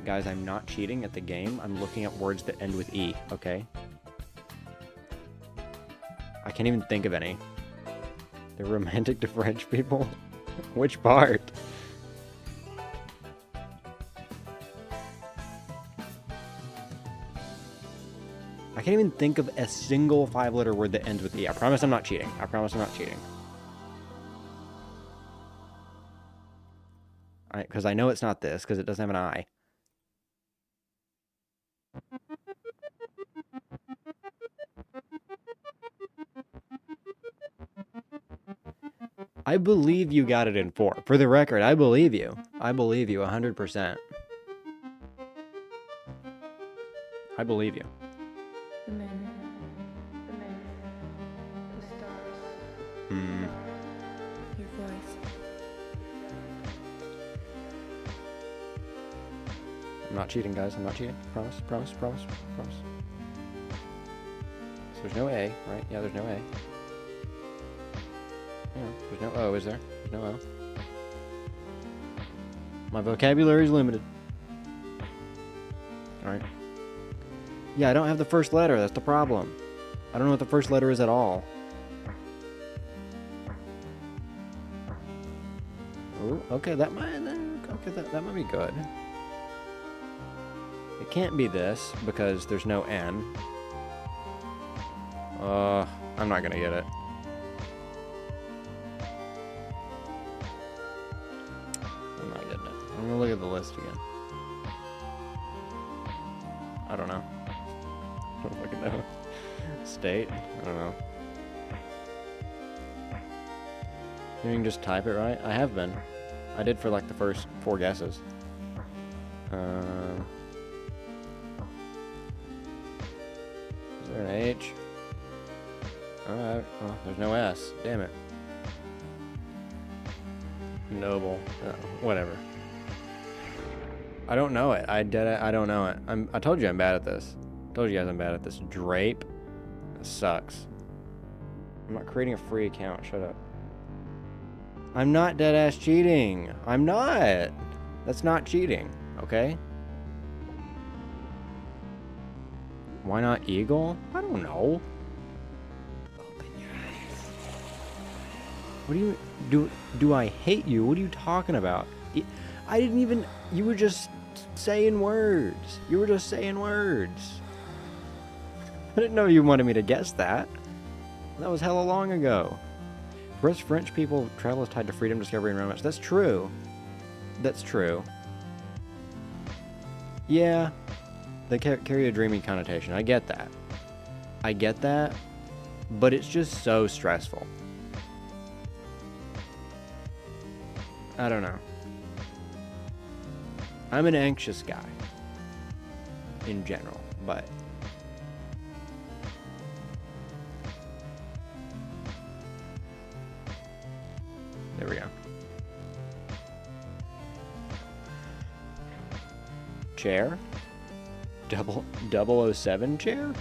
Guys, I'm not cheating at the game. I'm looking at words that end with E, okay? I can't even think of any. They're romantic to French people? Which part? I can't even think of a single 5-letter word that ends with E. I promise I'm not cheating. I promise I'm not cheating. Alright, because I know it's not this, because it doesn't have an I. I believe you got it in 4. For the record, I believe you. I believe you 100%. I believe you. The men, the men, the stars, Hmm. your voice. I'm not cheating, guys. I'm not cheating. Promise, promise, promise, promise. So there's no A, right? Yeah, there's no A. Yeah, there's no O, is there? There's no O. My vocabulary is limited. Alright. Yeah, I don't have the first letter. That's the problem. I don't know what the first letter is at all. Oh, okay, that might... Okay, that might be good. It can't be this, because there's no N. I'm not gonna get it. I'm not getting it. I'm gonna look at the list again. I don't know. I don't fucking know. State? I don't know. You can just type it, right? I have been. I did for like the first 4 guesses. Is there an H? Alright, well, there's no S. Damn it. Noble. Whatever. I don't know it. I don't know it. I told you I'm bad at this. I told you guys I'm bad at this. Drape. That sucks. I'm not creating a free account. Shut up. I'm not dead ass cheating. I'm not. That's not cheating. Okay? Why not eagle? I don't know. Open your eyes. What do you do I hate you? What are you talking about? I didn't even... You were just saying words. You were just saying words. I didn't know you wanted me to guess that. That was hella long ago. For us French people, travel is tied to freedom, discovery, and romance. That's true. That's true. Yeah. They carry a dreamy connotation. I get that. I get that. But it's just so stressful. I don't know. I'm an anxious guy. In general, but... There we go. Chair? 007 chair?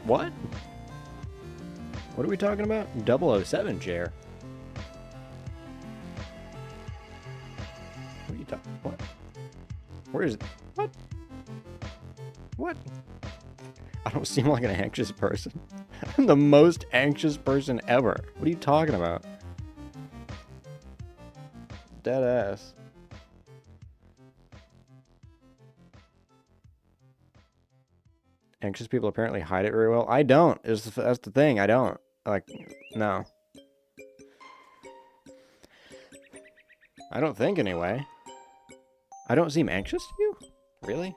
What? What are we talking about? 007 chair? What are you talking? What? Where is it? What? What? I don't seem like an anxious person. I'm the most anxious person ever. What are you talking about? Dead ass. Anxious people apparently hide it very well. I don't. That's the thing. I don't. Like, no. I don't think anyway. I don't seem anxious to you? Really?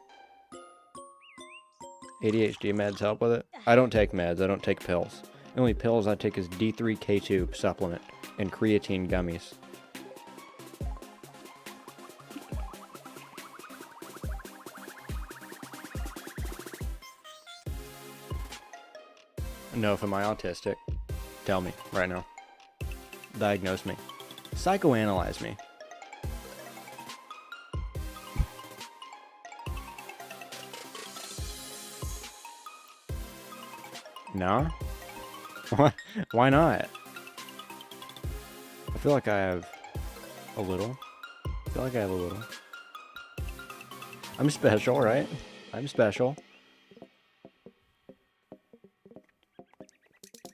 ADHD meds help with it? I don't take meds. I don't take pills. The only pills I take is D3K2 supplement and creatine gummies. No, if am I autistic? Tell me right now. Diagnose me. Psychoanalyze me. No? Why not? I feel like I have a little. I feel like I have a little. I'm special, right? I'm special.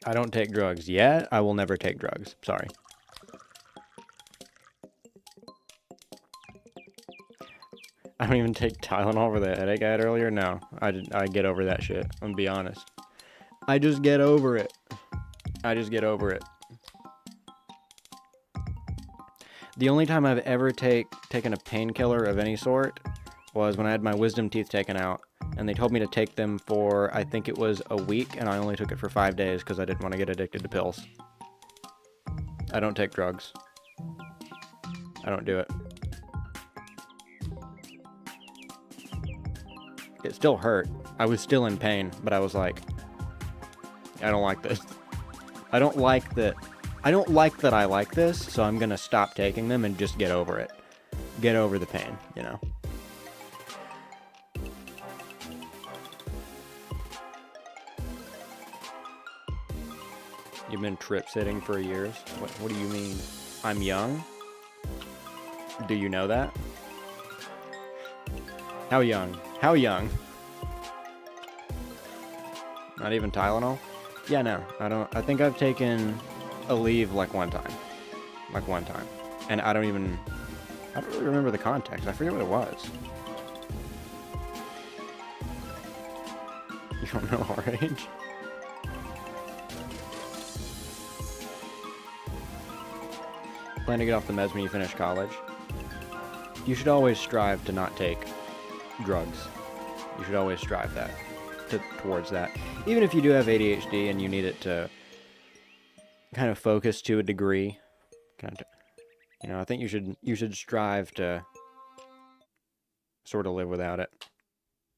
I don't take drugs yet. I will never take drugs. Sorry. I don't even take Tylenol for the headache I had earlier. No, I get over that shit. I'm gonna be honest. I just get over it. I just get over it. The only time I've ever taken a painkiller of any sort was when I had my wisdom teeth taken out. And they told me to take them for, I think it was a week, and I only took it for 5 days because I didn't want to get addicted to pills. I don't take drugs. I don't do it. It still hurt. I was still in pain, but I was like, I don't like this. I don't like that. I don't like that I like this, so I'm gonna stop taking them and just get over it. Get over the pain, you know? You've been trip sitting for years? What do you mean? I'm young? Do you know that? How young? How young? Not even Tylenol? Yeah, no. I think I've taken a leave like one time. Like one time. And I don't really remember the context. I forget what it was. You don't know our age? Plan to get off the meds when you finish college? You should always strive to not take drugs. You should always strive towards that. Even if you do have ADHD and you need it to kind of focus to a degree, I think you should strive to sort of live without it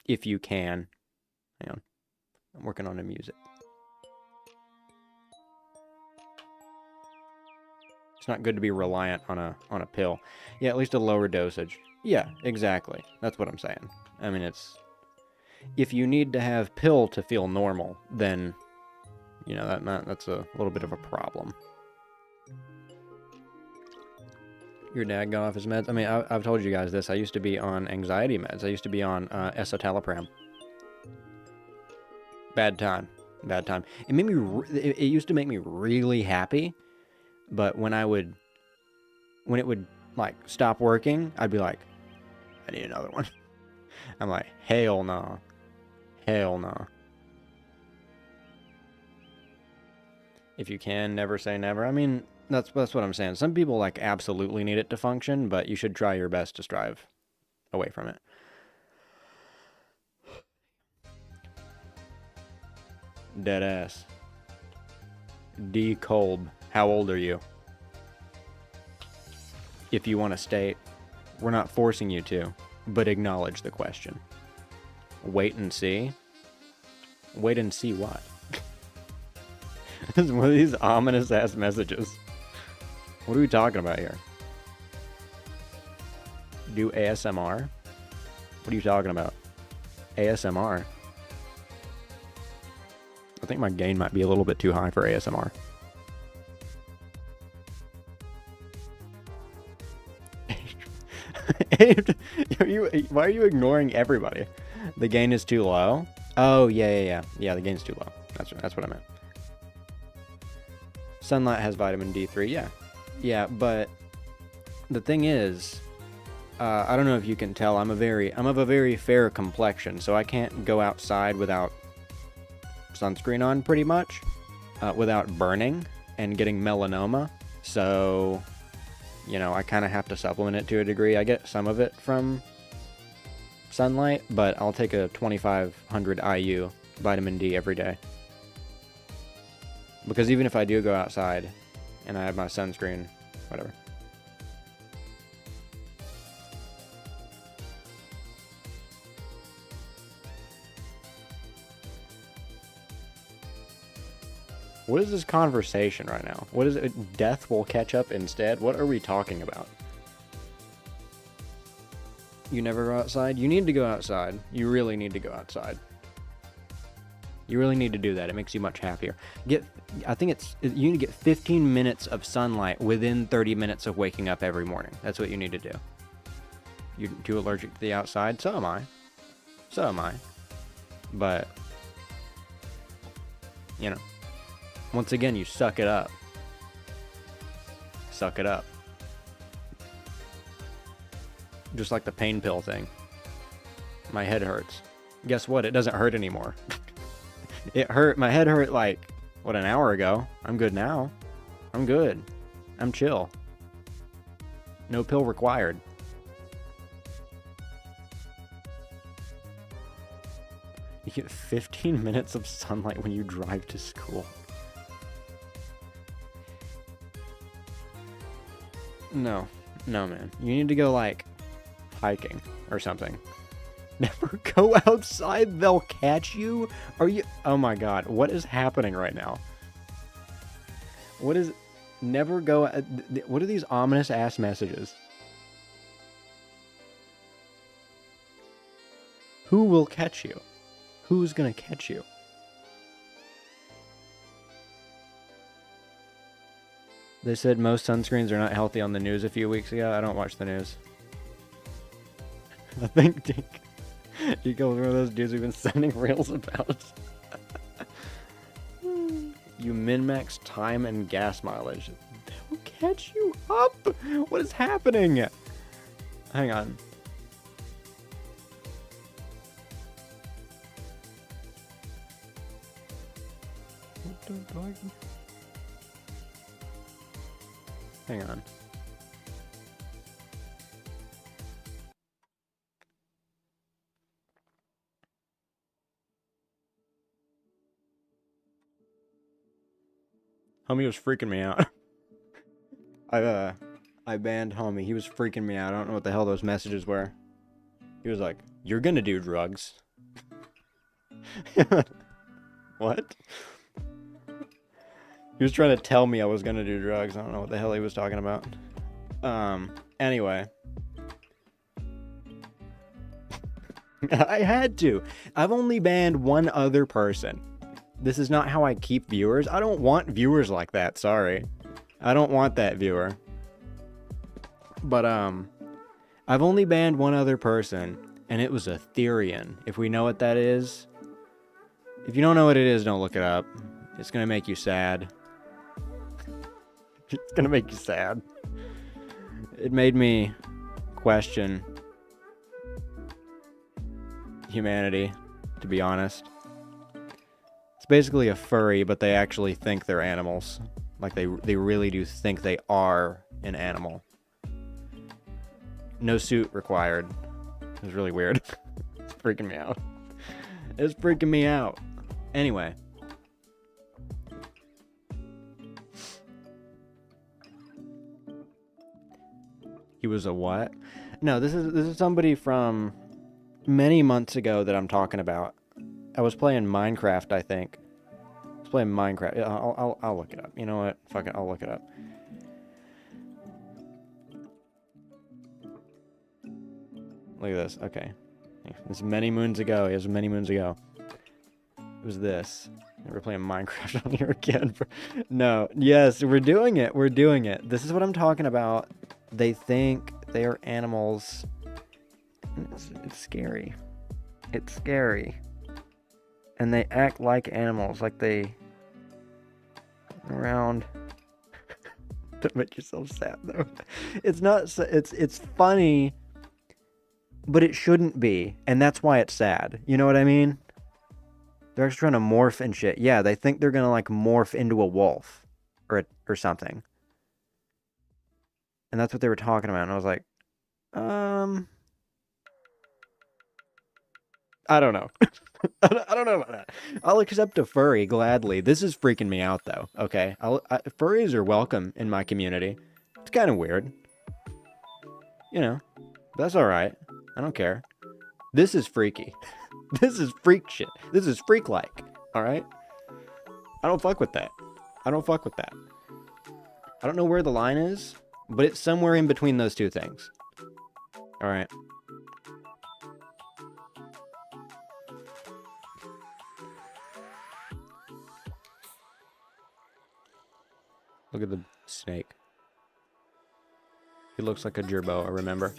if you can. Hang on, I'm working on the music. It's not good to be reliant on a pill. Yeah, at least a lower dosage. Yeah, exactly. That's what I'm saying. I mean, if you need to have pill to feel normal, then that's a little bit of a problem. Your dad got off his meds? I mean, I've told you guys this. I used to be on anxiety meds. I used to be on escitalopram. Bad time. It made me. It used to make me really happy, but when it would like stop working, I'd be like, I need another one. I'm like, hell no, hell no. If you can, never say never. I mean, that's what I'm saying. Some people like absolutely need it to function, but you should try your best to strive away from it. Deadass. D. Kolb, how old are you? If you want to state, we're not forcing you to, but acknowledge the question. Wait and see? Wait and see what? One of these ominous ass messages. What are we talking about here? Do ASMR? What are you talking about? ASMR? I think my gain might be a little bit too high for ASMR. Why are you ignoring everybody? The gain is too low? Oh, yeah. Yeah, the gain's too low. That's what I meant. Sunlight has vitamin D3, yeah, but the thing is, I don't know if you can tell, I'm of a very fair complexion, so I can't go outside without sunscreen on pretty much, without burning and getting melanoma. So, I kind of have to supplement it to a degree. I get some of it from sunlight, but I'll take a 2500 IU vitamin D every day. Because even if I do go outside and I have my sunscreen, whatever. What is this conversation right now? What is it? Death will catch up instead? What are we talking about? You never go outside? You need to go outside. You really need to go outside. You really need to do that. It makes you much happier. I think you need to get 15 minutes of sunlight within 30 minutes of waking up every morning. That's what you need to do. You're too allergic to the outside? So am I. But, once again, you suck it up. Suck it up. Just like the pain pill thing. My head hurts. Guess what? It doesn't hurt anymore. It hurt. My head hurt like, an hour ago. I'm good now. I'm good. I'm chill. No pill required. You get 15 minutes of sunlight when you drive to school. No, man. You need to go, hiking or something. Never go outside, they'll catch you? Are you... Oh my god, what is happening right now? What is... Never go... What are these ominous ass messages? Who will catch you? Who's gonna catch you? They said most sunscreens are not healthy on the news a few weeks ago. I don't watch the news. I think Dink was one of those dudes who've been sending reels about. You min-max time and gas mileage. They'll catch you up. What is happening? Hang on. Hang on. Homie was freaking me out. I banned Homie. He was freaking me out. I don't know what the hell those messages were. He was like, "You're gonna do drugs." What? He was trying to tell me I was gonna do drugs. I don't know what the hell he was talking about. Anyway. I had to. I've only banned one other person. This is not how I keep viewers. I don't want viewers like that, sorry. I don't want that viewer. But, I've only banned one other person, and it was a Therian. If we know what that is. If you don't know what it is, don't look it up. It's gonna make you sad. It's gonna make you sad. It made me question humanity, to be honest. It's basically a furry, but they actually think they're animals. Like, they really do think they are an animal. No suit required. It was really weird. It's freaking me out. It's freaking me out. Anyway. He was a what? No, this is somebody from many months ago that I'm talking about. I was playing Minecraft, I think. I was playing Minecraft. Yeah, I'll look it up. You know what? Fuck it, I'll look it up. Look at this. Okay. This is many moons ago. It was many moons ago. It was this. We're playing Minecraft on here again. No. Yes, we're doing it. We're doing it. This is what I'm talking about. They think they are animals. It's scary. It's scary. And they act like animals. Like they... around... Don't make yourself sad, though. It's not... It's funny... But it shouldn't be. And that's why it's sad. You know what I mean? They're actually trying to morph and shit. Yeah, they think they're gonna, like, morph into a wolf. Or something. And that's what they were talking about. And I was like, I don't know. I don't know about that. I'll accept a furry gladly. This is freaking me out, though. Okay? Furries are welcome in my community. It's kind of weird. You know. That's alright. I don't care. This is freaky. This is freak shit. This is freak-like. Alright? I don't fuck with that. I don't fuck with that. I don't know where the line is, but it's somewhere in between those two things. Alright. Look at the snake. He looks like a gerbo, I remember.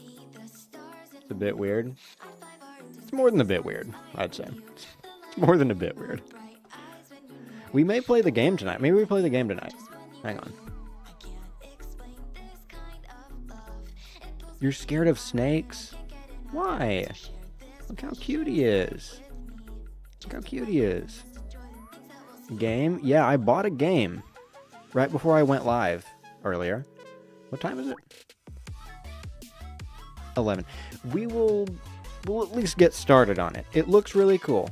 It's a bit weird. It's more than a bit weird, I'd say. It's more than a bit weird. We may play the game tonight. Maybe we play the game tonight. Hang on. You're scared of snakes? Why? Look how cute he is. Look how cute he is. Game? Yeah, I bought a game. Right before I went live earlier. What time is it? 11. We'll at least get started on it. It looks really cool.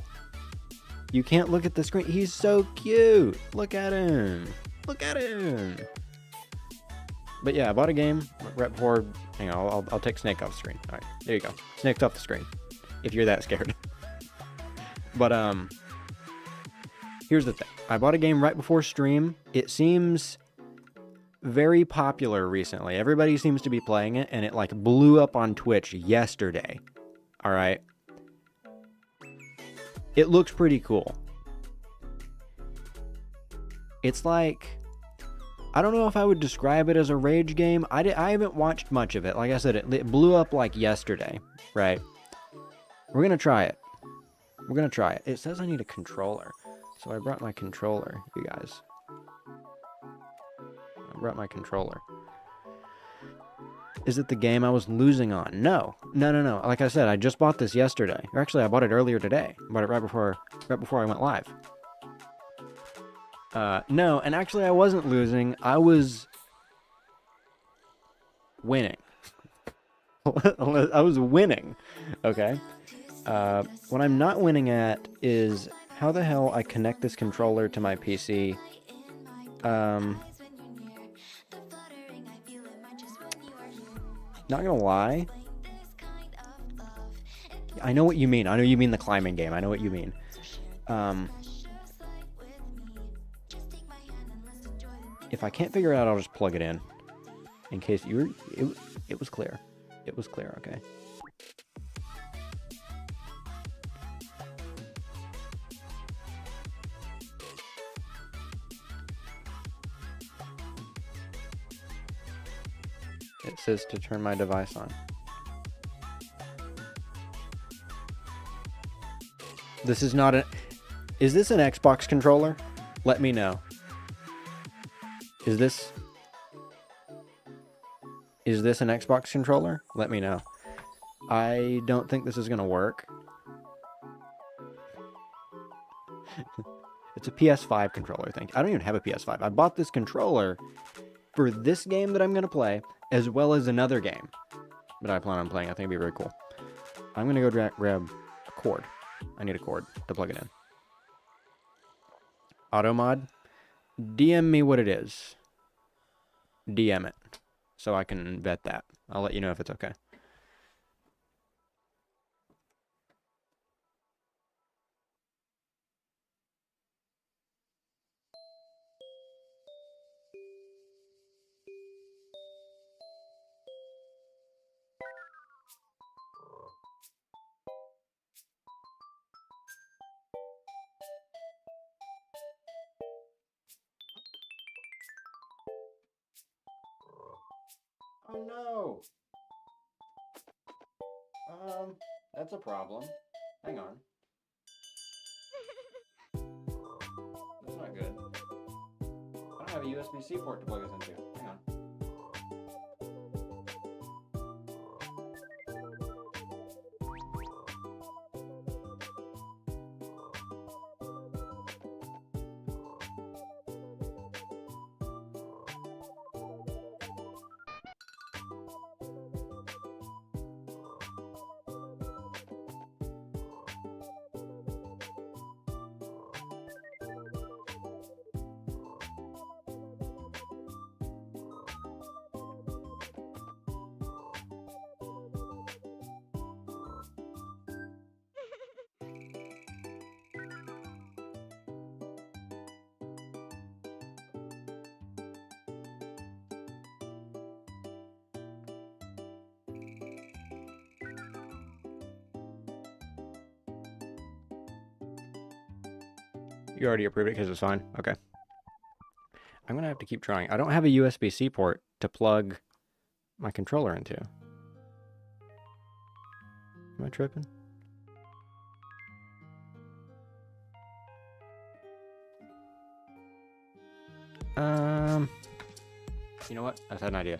You can't look at the screen. He's so cute. Look at him. Look at him. But yeah, I bought a game right before. Hang on, I'll take Snake off the screen. All right, there you go. Snake's off the screen. if you're that scared. But here's the thing. I bought a game right before stream. It seems very popular recently. Everybody seems to be playing it, and it like blew up on Twitch yesterday. All right. It looks pretty cool. It's like, I don't know if I would describe it as a rage game. I haven't watched much of it. Like I said, it blew up like yesterday, right? We're going to try it. We're going to try it. It says I need a controller. So I brought my controller, you guys. I brought my controller. Is it the game I was losing on? No. No. Like I said, I just bought this yesterday. Or actually, I bought it earlier today. I bought it right before I went live. No, and actually I wasn't losing. I was winning. I was winning. Okay. What I'm not winning at is how the hell I connect this controller to my PC. Not gonna lie. I know what you mean. I know you mean the climbing game. I know what you mean. If I can't figure it out, I'll just plug it in case it was clear. It was clear, okay. It says to turn my device on. This is not is this an Xbox controller? Let me know. Is this an Xbox controller? Let me know. I don't think this is gonna work. It's a PS5 controller thing. I don't even have a PS5. I bought this controller for this game that I'm gonna play, as well as another game that I plan on playing. I think it'd be very cool. I'm gonna go grab a cord. I need a cord to plug it in. Auto mod. DM me what it is. DM it. So I can vet that. I'll let you know if it's okay. Oh no! That's a problem. Hang on. That's not good. I don't have a USB-C port to plug this into. Hang on. You already approved it because it's fine. Okay. I'm going to have to keep trying. I don't have a USB-C port to plug my controller into. Am I tripping? You know what? I had an idea.